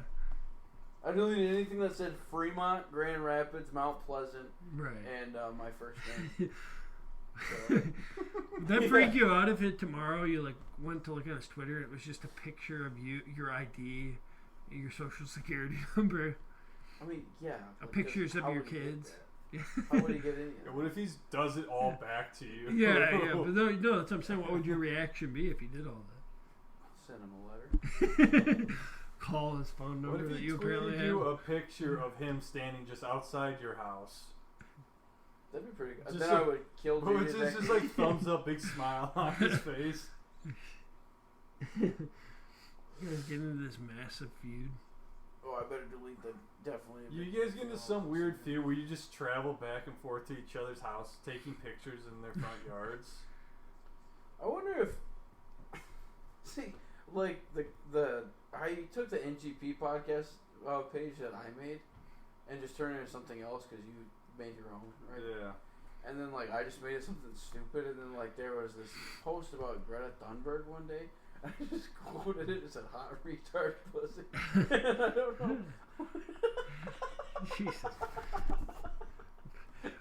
I deleted anything that said Fremont, Grand Rapids, Mount Pleasant, right, and my first name. So. Would that freak you out if it tomorrow you like went to look at his Twitter and it was just a picture of you, your ID, your social security number? I mean, yeah. Pictures of your kids. How would he get in? What if he does it all back to you? Yeah, but no, that's what I'm saying. What would your reaction be if he did all that? Send him a letter. Call his phone number that you apparently have. What if he tweeted you a picture of him standing just outside your house? That'd be pretty good. Then I would kill you. It's just like thumbs up, big smile on his face. You guys get into this massive feud. Oh, I better delete that. Definitely. You guys get into some weird feud where you just travel back and forth to each other's house, taking pictures in their front yards. I wonder if, like I took the NGP podcast page that I made and just turned it into something else because you made your own, right? Yeah. And then like I just made it something stupid, and then like there was this post about Greta Thunberg one day. I just quoted it as a hot retard pussy. I don't know. Jesus.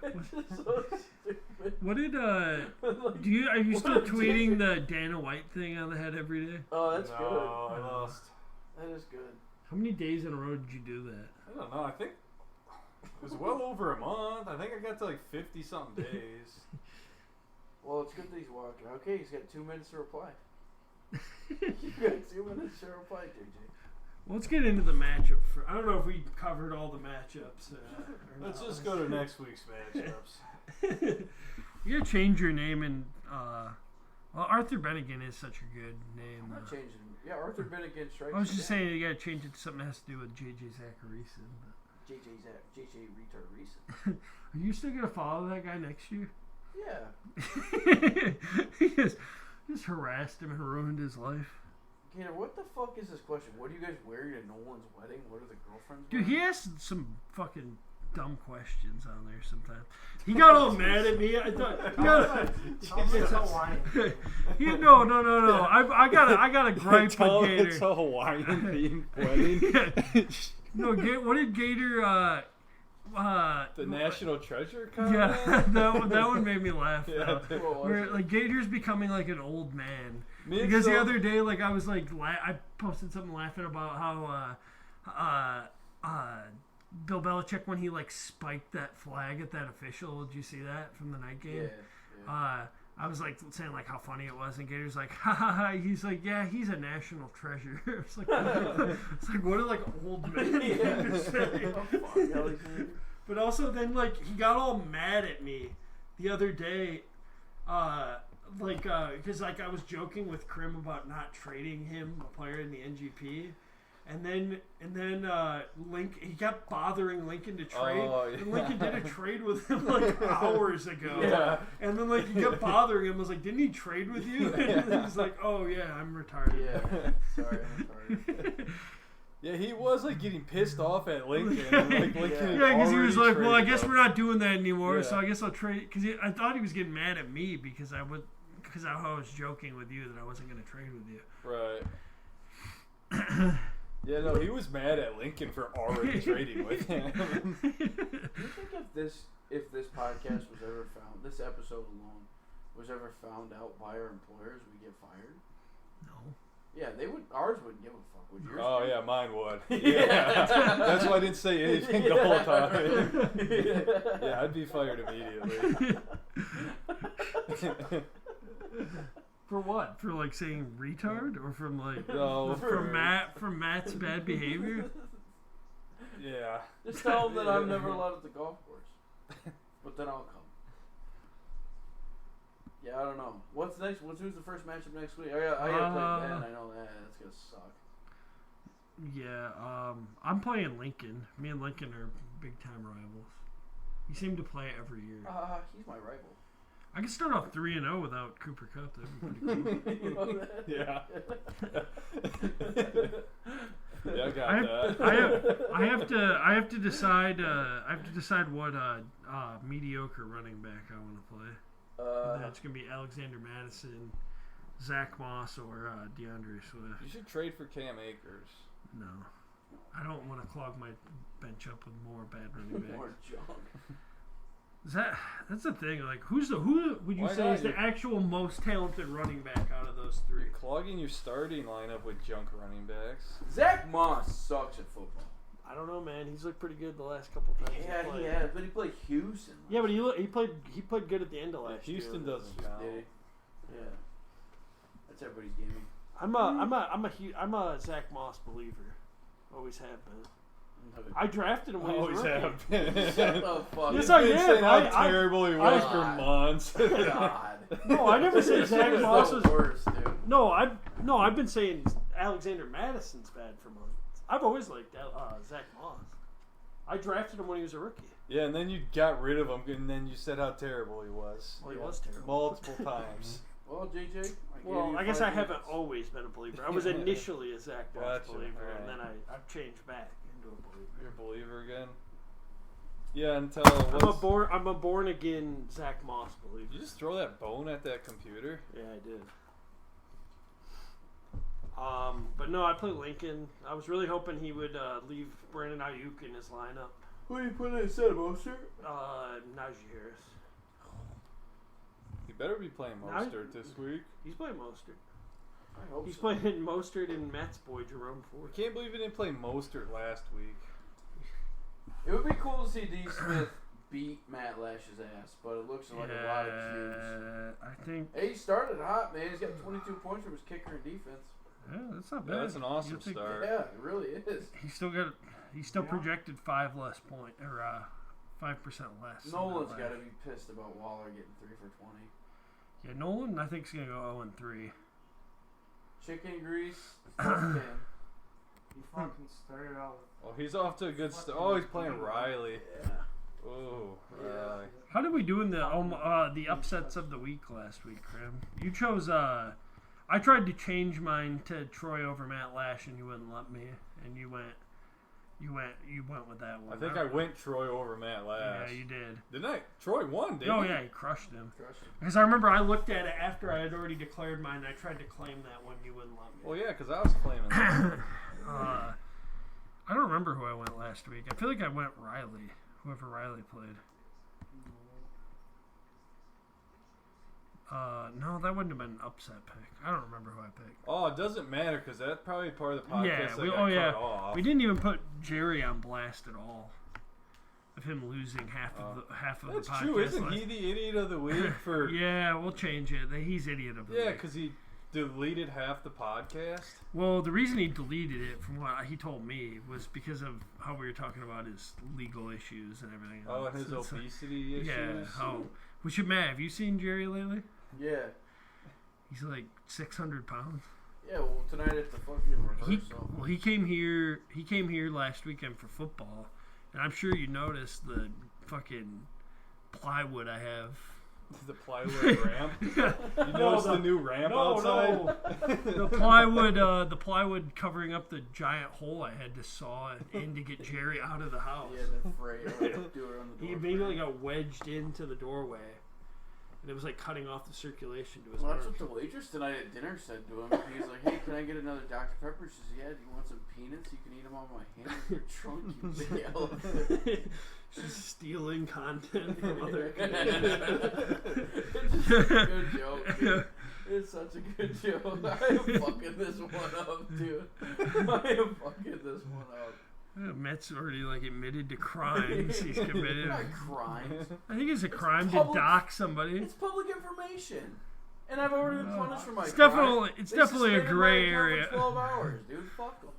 It's just so stupid. What did are you still tweeting the Dana White thing on the head every day? Oh, that's good. Oh, I lost. That is good. How many days in a row did you do that? I don't know. I think it was well over a month. I think I got to like 50-something days. Well, it's good that he's walking. Okay, he's got 2 minutes to reply. You got 2 minutes to reply, JJ. Well, let's get into the matchup. I don't know if we covered all the matchups. Let's just go to next week's matchups. You gotta change your name and well, Arthur Bennigan is such a good name. I'm not changing him. Yeah, Arthur Bennigan strikes. I was just saying you gotta change it to something that has to do with JJ Zacharyson. JJ Retard Reason. Are you still gonna follow that guy next year? Yeah. He just harassed him and ruined his life. Gator, what the fuck is this question? What are you guys wearing at Nolan's wedding? What are the girlfriends Dude, wearing? he asked some fucking dumb questions on there sometimes. He got all mad at me. I thought no. I got a gripe with Gator. It's a Hawaiian themed wedding. No, what did Gator the National Treasure comment? Yeah, that one made me laugh. Yeah, where like Gator's becoming like an old man. Because the other day, like I was like, I posted something laughing about how Bill Belichick, when he like spiked that flag at that official. Did you see that from the night game? Yeah. I was like saying like how funny it was, and Gator's like, ha ha ha. He's like, yeah, he's a national treasure. It's like, what are like old men say? But also then like he got all mad at me the other day, because like I was joking with Krim about not trading him, a player in the NGP. And then he kept bothering Lincoln to trade. Oh, yeah. And Lincoln did a trade with him like hours ago. Yeah. And then like he kept bothering him. I was like, didn't he trade with you? And then he's like, oh yeah, I'm retarded. Yeah. Sorry, I'm retarded. Yeah, he was like getting pissed off at Lincoln. And, like, Lincoln Yeah, because he was like, well, I guess up. we're not doing that anymore. Yeah. So I guess I'll trade. Because I thought he was getting mad at me because I was joking with you that I wasn't going to trade with you. Right. Yeah, no, he was mad at Lincoln for already trading with him. Do you think if this podcast was ever found, this episode alone was ever found out by our employers, we get fired? No. Yeah, they would. Ours wouldn't give a fuck. Would yours? Oh yeah, mine would. Yeah, that's why I didn't say anything the whole time. Yeah, I'd be fired immediately. For what? For like saying retard, or from like no, from Matt's bad behavior? Yeah. Just tell them that I'm never allowed at the golf course, but then I'll come. Yeah, I don't know. What's next? Who's the first matchup next week? I gotta play Ben. I know that. That's gonna suck. Yeah, I'm playing Lincoln. Me and Lincoln are big time rivals. You seem to play it every year. He's my rival. I can start off 3-0 without Cooper Kupp. That'd be pretty cool. You know that? Yeah. Yeah, I got that. I have to decide. I have to decide what mediocre running back I want to play. That's gonna be Alexander Madison, Zach Moss, or DeAndre Swift. You should trade for Cam Akers. No, I don't want to clog my bench up with more bad running backs. More junk. That's the thing. Like, who would you say is the actual most talented running back out of those three? You're clogging your starting lineup with junk running backs. Zach Moss sucks at football. I don't know, man. He's looked pretty good the last couple times. Yeah, he has, but he played Houston. Yeah, but he played good at the end of last year. Houston doesn't count. Did he? Yeah, that's everybody's gaming. I'm a Zach Moss believer. Always have been. I drafted him when he was a rookie. Have been. Shut the fuck. Yes, I did. Saying how terrible he was for months. God. No, I never said Zach Moss was worst, dude. No, I've been saying Alexander Madison's bad for months. I've always liked Zach Moss. I drafted him when he was a rookie. Yeah, and then you got rid of him, and then you said how terrible he was. Well, he was terrible. Multiple times. Well, JJ. I guess I haven't always been a believer. I was initially a Zach Moss believer, right. and then I've changed back into a believer. You're a believer again? Yeah, until... I'm a born again Zach Moss believer. Did you just throw that bone at that computer? Yeah, I did. But no, I played Lincoln. I was really hoping he would leave Brandon Ayuk in his lineup. Who do you put in instead of Mostert? Najee Harris. He better be playing Mostert this week. He's playing Mostert. I hope He's so. playing Mostert and Matt's boy Jerome Ford. I can't believe he didn't play Mostert last week. It would be cool to see D. Smith beat Matt Lash's ass, but it looks like a lot of cues. I think. Hey, he started hot, man. He's got 22 points from his kicker and defense. Yeah, that's not bad. Yeah, that's an awesome start. Yeah, it really is. He's still projected 5 less point or 5% less. Nolan's got to be pissed about Waller getting 3 for 20. Yeah, Nolan I think is gonna go 0-3. Chicken grease. Can. He fucking started out. Oh, he's off to a good start. Oh, he's playing Riley. Yeah. Oh, Yeah. How did we do in the upsets of the week last week, Krim? You chose I tried to change mine to Troy over Matt Lash, and you wouldn't let me. And you went with that one. I think I went Troy over Matt Lash. Yeah, you did. Didn't I? Troy won, didn't he? Oh yeah, he crushed him. Because I remember I looked at it after I had already declared mine. And I tried to claim that one. You wouldn't let me. Well, yeah, because I was claiming that. I don't remember who I went last week. I feel like I went Riley. Whoever Riley played. No, that wouldn't have been an upset pick. I don't remember who I picked. Oh, it doesn't matter because that's probably part of the podcast that got cut off. We didn't even put Jerry on blast at all. Of him losing half of the podcast. That's true, isn't he the idiot of the week for? Yeah, we'll change it. He's idiot of the week. Yeah, because he deleted half the podcast. Well, the reason he deleted it, from what he told me, was because of how we were talking about his legal issues and everything. Oh, and his obesity issues. Yeah. Oh, which Matt, have you seen Jerry lately? Yeah. He's like 600 pounds. Yeah. Well, tonight at the fucking rehearsal. He came here. He came here last weekend for football, and I'm sure you noticed the fucking plywood I have. The plywood ramp. You noticed the new ramp outside? No. The plywood covering up the giant hole I had to saw in to get Jerry out of the house. Yeah, the freight. Do it on the door. He immediately got wedged into the doorway. And it was like cutting off the circulation to his Well, arms. that's what the waitress tonight at dinner said to him. He was like, "Hey, can I get another Dr. Pepper?" She said, "Yeah, do you want some peanuts? You can eat them on my hand in your trunk, you big elephant." She's stealing content from other It's just a good joke, dude. It's such a good joke. I am fucking this one up, dude. I am fucking this one up. Matt's already like admitted to crimes he's committed. Not crimes. I think it's a crime to dock somebody. It's public information, and I've already been punished for my It's crime. definitely a gray area. For 12 hours, dude. Fuck him.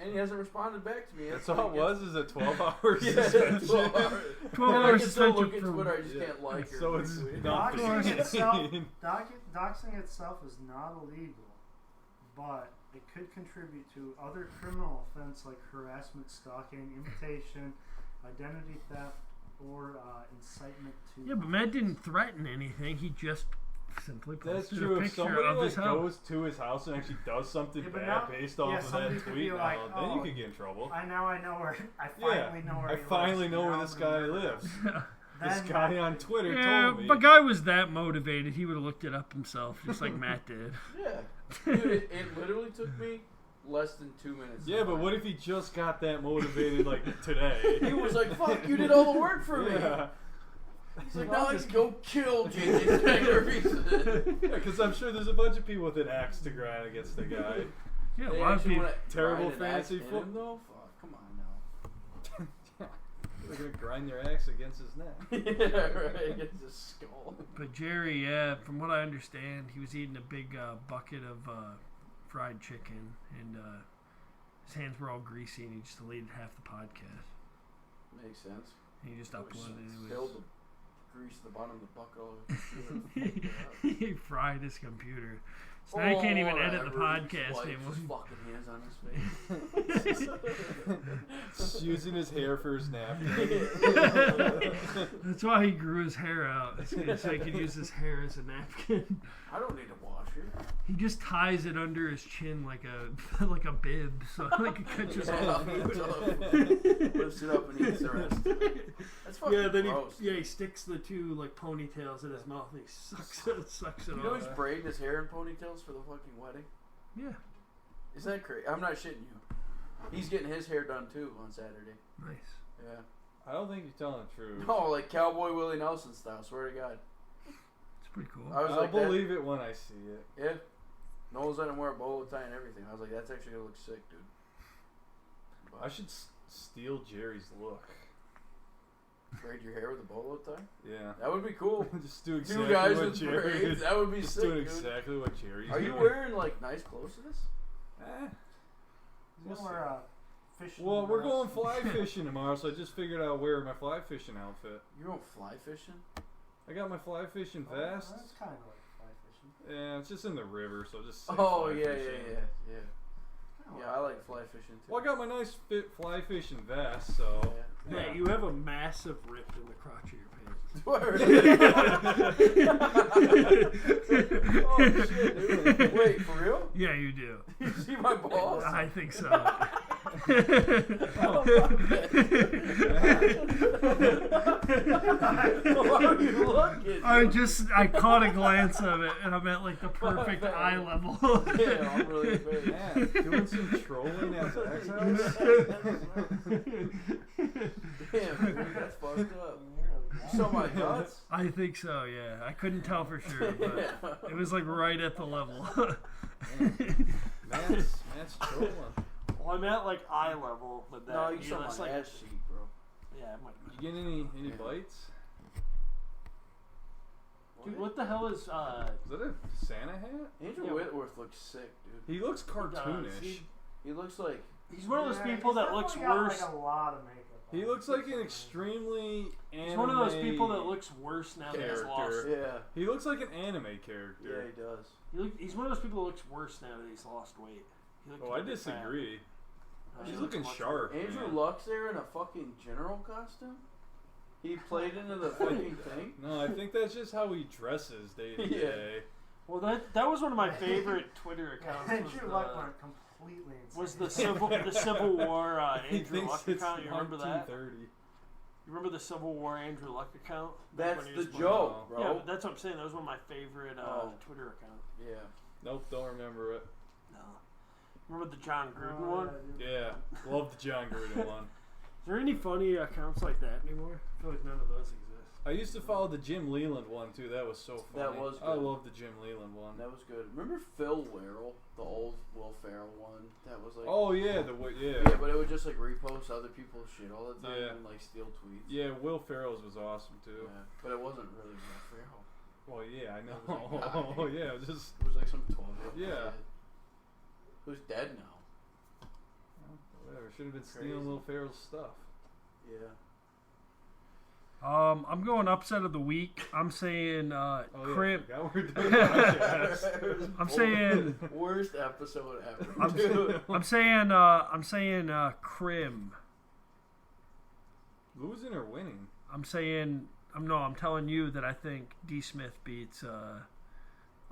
And he hasn't responded back to me. That's all it was. Is a 12-hour yeah, suspension. 12 hours. 12 and hours I can still look at suspension Twitter. I just can't like her. So it's doxing itself is not illegal, but it could contribute to other criminal offense like harassment, stalking, imitation, identity theft, or incitement to. Yeah, but Matt didn't threaten anything. He just simply That's posted true. a If picture somebody of his house. goes to his house and actually does something but bad now- based off of somebody that could tweet, be like, then you "Oh, could get in trouble. I know where. I finally know where. I he finally lives. know where Now this I'm guy gonna- lives. Then This guy on Twitter Yeah, told me. but guy was that motivated, he would have looked it up himself, just like Matt did. Yeah. Dude, it literally took me less than 2 minutes. Yeah, but what if he just got that motivated like today? He was like, "Fuck, you did all the work for me." Yeah. He's like, "Now I can go kill JJ Spencer." Because I'm sure there's a bunch of people with an axe to grind against the guy. Yeah, a They lot of actually people. wanna Terrible grind an axe fantasy in football. him, though? Fuck, come on now. They're gonna grind their axe against his neck. Yeah, right, against his skull. But Jerry, yeah, from what I understand, he was eating a big bucket of fried chicken, and his hands were all greasy, and he just deleted half the podcast. Makes sense. And he just uploaded it. Spilled the grease at the bottom of the bucket all over. He fried his computer. So now he can't even edit the podcast anymore. Just fucking hands on his face. Just using his hair for his napkin. That's why he grew his hair out, so he could use his hair as a napkin. I don't need to wash it. He just ties it under his chin like a bib, so like it catches all the food. Lifts it up and eats the rest. That's fucking gross. He sticks the two like ponytails in his mouth and he sucks it You know off. he's braiding his hair in ponytails for the fucking wedding? Yeah. Isn't that crazy? I'm not shitting you. He's getting his hair done too on Saturday. Nice. Yeah. I don't think you're telling the truth. No, like Cowboy Willie Nelson style, swear to God. It's pretty cool. I was I'll like, believe it when I see it. Yeah. Noel's letting him wear a bolo tie and everything. I was like, that's actually gonna look sick, dude. I should steal Jerry's look. Braid your hair with a bolo tie? Yeah. That would be cool. Just do exactly Two guys what with Jerry braids. is. That would be Just sick, doing dude. exactly what Jerry's Are you doing. wearing like nice clothes to this? He's gonna wear a fishing. Well, we're vest. going fly fishing tomorrow, so I just figured I'll wear my fly fishing outfit. You don't fly fishing? I got my fly fishing Oh, vest. that's kind of like fly fishing. Yeah, it's just in the river, so just say Oh, fly yeah, fishing. yeah. Yeah, I like fly fishing too. Well, I got my nice fit fly fishing vest, so. Yeah. Yeah, you have a massive rip in the crotch of your pants. Word. Oh shit, dude. Wait, for real? Yeah, you do. You see my balls? I think so. Why are you looking? I caught a glance of it, and I'm at like the perfect eye level. Yeah, I'm really big. Yeah, doing some trolling at Zach's house. Damn, dude, that's fucked up. You saw my guts? I think so. Yeah, I couldn't tell for sure, but it was like right at the level. Matt's trolling. Well, I'm at like eye level, but that. No, you saw my that's like, ass cheek, bro. Yeah, it might be. You get any bites? Dude, what the hell is Is that a Santa hat? Andrew Yeah. Whitworth looks sick, dude. He looks cartoonish. He looks like He's one of those Yeah, people he's that looks definitely got, worse. Like a lot of makeup. He on. looks like an extremely anime. He's one of those people that looks worse now that he's lost. character. yeah. He looks like an anime Yeah, character. he does. He's one of those people that looks worse now that he's lost weight. He looked Oh, a I bit fat. disagree. He He's looks looking much sharp. Andrew man. Luck's there in a fucking general costume? He played into the fucking thing? No, I think that's just how he dresses day to Yeah. day. Well, that was one of my favorite Twitter accounts. Andrew Luck went completely insane. Was the Civil War He Andrew thinks Luck it's account? You remember that? 1930. You remember the Civil War Andrew Luck account? That's the joke, bro. Yeah, but that's what I'm saying. That was one of my favorite Twitter accounts. Yeah. Nope, don't remember it. No. Remember the John Gruden one? Yeah, love the John Gruden one. Is there any funny accounts like that anymore? I feel like none of those exist. I used to follow the Jim Leland one too. That was so funny. That was good. I love the Jim Leland one. That was good. Remember Phil Werrell, the old Will Ferrell one? That was like. Oh yeah, yeah, but it would just like repost other people's shit all the time and like steal tweets. Yeah, Will Ferrell's was awesome too. Yeah, but it wasn't really Will Ferrell. Well, yeah, I know. Like, oh yeah, it was just. It was like some 12-year-old Yeah. kid who's dead now. Whatever. Should have been stealing Will Ferrell's stuff. Yeah. I'm going upset of the week. I'm saying Crim. I'm saying worst episode ever. I'm saying Crim. Losing or winning? I'm telling you that I think D. Smith beats that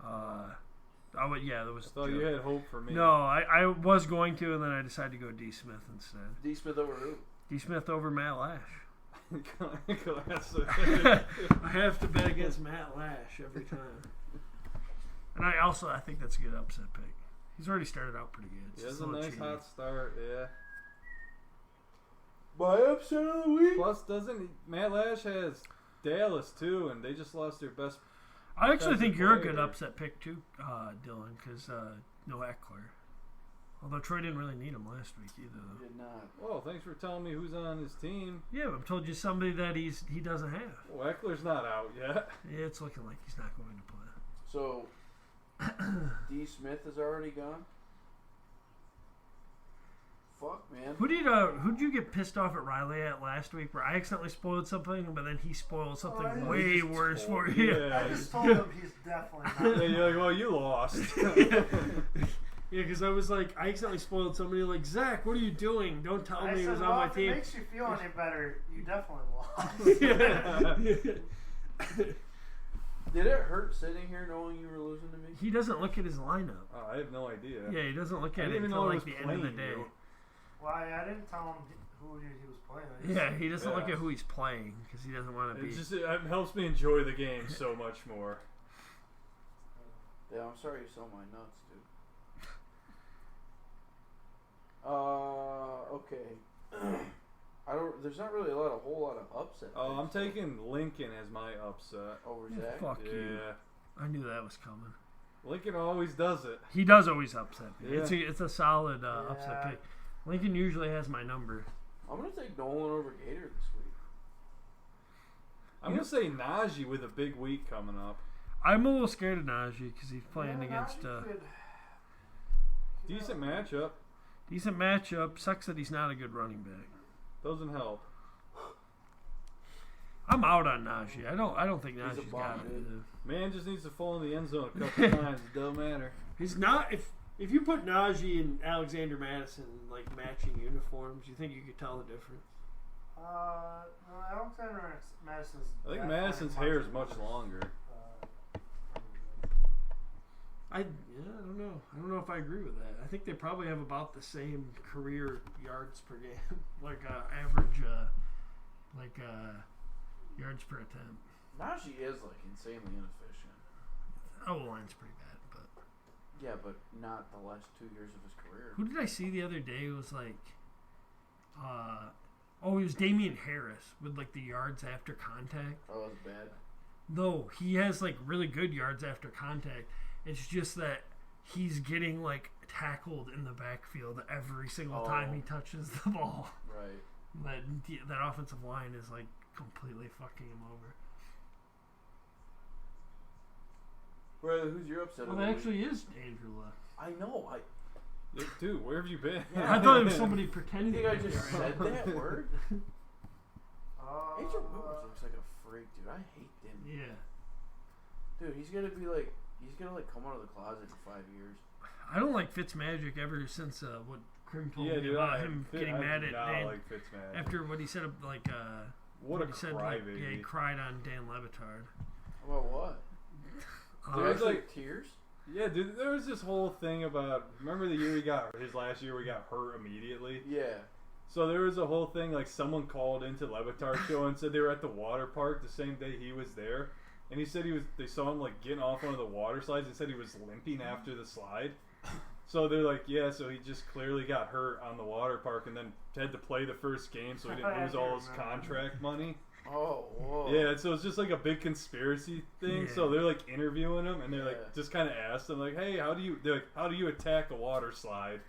was. I thought you had hope for me. No, I was going to, and then I decided to go D. Smith instead. D. Smith over who? D. Smith over Matt Lash. I I have to bet against Matt Lash every time. And I think that's a good upset pick. He's already started out pretty good. He has a nice hot start, yeah. My upset of the week? Plus, Matt Lash has Dallas too, and they just lost their best. I actually think you're a good upset pick too, Dylan, because no Eckler. Although Troy didn't really need him last week either, though. He did not. Well, thanks for telling me who's on his team. Yeah, but I've told you somebody that he doesn't have. Well, Eckler's not out yet. Yeah, it's looking like he's not going to play. So, D. Smith is already gone? Fuck, man. Who'd you get pissed off at Riley at last week? Where I accidentally spoiled something, but then he spoiled something way worse for you. Yeah. I just told him he's definitely not. Yeah, you're like, well, you lost. Yeah, because I was like, I accidentally spoiled somebody. Like, Zach, what are you doing? Don't tell me he was on my team. If it makes you feel any better, you definitely lost. Did it hurt sitting here knowing you were losing to me? He doesn't look at his lineup. Oh, I have no idea. Yeah, he doesn't look at I it didn't even until know like the end of the day. Well, I didn't tell him who he was playing. Yeah, he doesn't look at who he's playing because he doesn't want to be. It helps me enjoy the game so much more. Yeah, I'm sorry you saw my nuts, dude. Okay. There's not really a whole lot of upset. Oh, I'm taking Lincoln as my upset. Over Zach? Fuck yeah. you. I knew that was coming. Lincoln always does it. He does always upset me. Yeah. It's a solid upset pick. Lincoln usually has my number. I'm going to take Nolan over Gator this week. I'm going to say Najee with a big week coming up. I'm a little scared of Najee because he's playing against... Decent matchup. Decent matchup. Sucks that he's not a good running back. Doesn't help. I'm out on Najee. I don't think Najee's got it. Man just needs to fall in the end zone a couple times. It don't matter. He's not. If you put Najee and Alexander Madison in like matching uniforms, you think you could tell the difference? Alexander Madison's. I think Madison's hair is much longer. I don't know. I don't know if I agree with that. I think they probably have about the same career yards per game, like average, yards per attempt. Najee is like insanely inefficient. O-line's pretty bad, but yeah, but not the last 2 years of his career. Who did I see the other day? It was like, it was Damian Harris with like the yards after contact. Oh, that's bad. No, he has like really good yards after contact. It's just that he's getting like tackled in the backfield every single time he touches the ball. Right. That offensive line is like completely fucking him over. Brother, who's your upset? Well, it actually is Andrew Luck. I know. Dude, where have you been? Yeah, I thought it was somebody pretending. You think I just said that word? Andrew Williams looks like a freak, dude. I hate him. Yeah. Dude, he's gonna come out of the closet in 5 years. I don't like Fitzmagic ever since what Krim told me about him getting mad at Dan like after what he said what he a said crybaby. he cried on Dan Levitard. About what? There was like tears. Yeah, dude. There was this whole thing about. Remember the year his last year we got hurt immediately. Yeah. So there was a whole thing, like someone called into Levitar's show and said they were at the water park the same day he was there. And he said they saw him like getting off one of the water slides and said he was limping after the slide. So they're like, yeah, so he just clearly got hurt on the water park and then had to play the first game so he didn't lose all his contract money. Oh, whoa. Yeah, so it's just like a big conspiracy thing. Yeah. So they're like interviewing him and they're like just kind of asked him like, hey, how do you attack a water slide?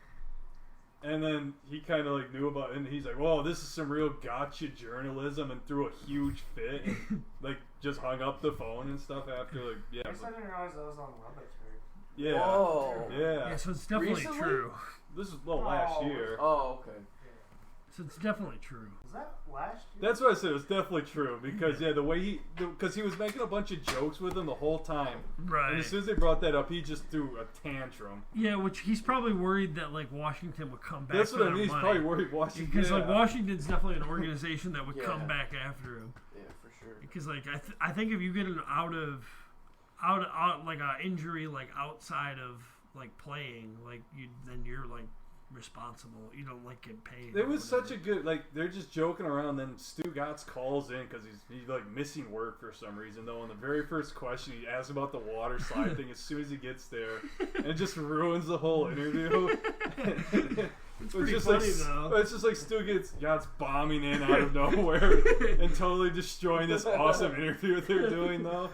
And then he kind of like knew about it and he's like, whoa, this is some real gotcha journalism, and threw a huge fit and like just hung up the phone and stuff after like I guess I didn't realize I was on Levitar. Yeah. Whoa. Yeah. Yeah, so it's definitely Recently? true. This is last year. Oh, okay. So it's definitely true. Was that last year? That's what I said. It's definitely true because the way because he was making a bunch of jokes with him the whole time. Right. And as soon as they brought that up, he just threw a tantrum. Yeah, which he's probably worried that like Washington would come back. That's for what I mean. He's money. probably worried Washington because like Washington's definitely an organization that would come back after him. Yeah, for sure. Because like I think if you get an out like a injury like outside of like playing, like then you're like responsible. You don't like get paid. It was such a good they're just joking around. Then Stu Gatz calls in because he's like missing work for some reason. Though, on the very first question, he asks about the water slide thing as soon as he gets there, and it just ruins the whole interview. It's pretty just funny though. It's just like Stu Gatz bombing in out of nowhere and totally destroying this awesome interview they're doing though.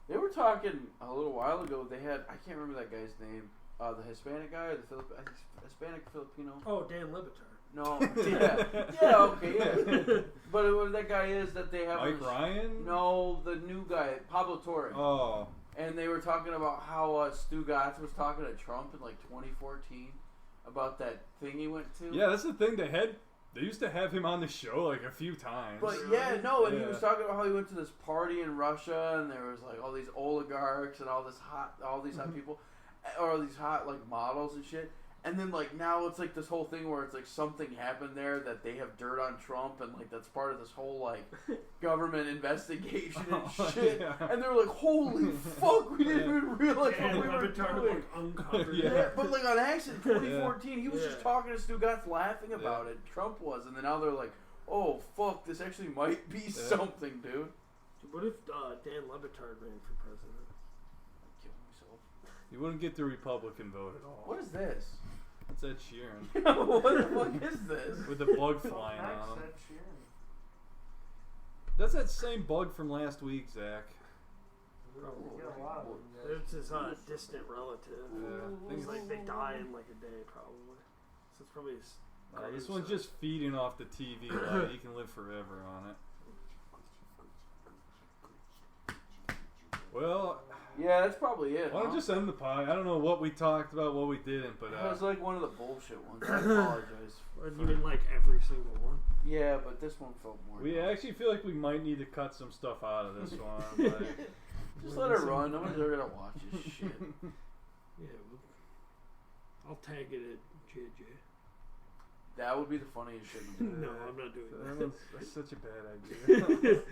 They were talking a little while ago. They had, I can't remember that guy's name. The Hispanic guy or the Hispanic Filipino? Oh, Dan Levitar. No, yeah, okay, yeah. But that guy is that they have. Mike Ryan? No, the new guy, Pablo Torre. Oh. And they were talking about how Stu Gatz was talking to Trump in like 2014 about that thing he went to. Yeah, that's the thing. They used to have him on the show like a few times. But he was talking about how he went to this party in Russia and there was like all these oligarchs and all these hot people, or these hot like models and shit. And then like now it's like this whole thing where it's like something happened there that they have dirt on Trump and like that's part of this whole like government investigation and shit. Yeah. And they're like, holy fuck, we didn't even realize what we were doing. Uncovered. Yeah, but like on accident, 2014, he was just talking to Stu Gatz laughing about it. Trump was, and then now they're like, oh fuck, this actually might be something, dude. What if Dan Levitar ran for president? I'd kill myself. You wouldn't get the Republican vote at all. What is this? It's Ed Sheeran. What the fuck is this? With the bug flying on him. That's that same bug from last week, Zach. It's his distant relative. Yeah. Things like they die in like a day, probably. So it's probably his this one's just feeding off the TV light. He can live forever on it. Well, yeah, that's probably it. Why don't just end the pie? I don't know what we talked about, what we didn't, but it was like one of the bullshit ones. I apologize. Or you mean like every single one? Yeah, but this one felt more. We actually feel like we might need to cut some stuff out of this one. But just let it run. No one's ever gonna watch this shit. Yeah, I'll tag it at JJ. That would be the funniest shit in the world. No, I'm not doing that. That's such a bad idea.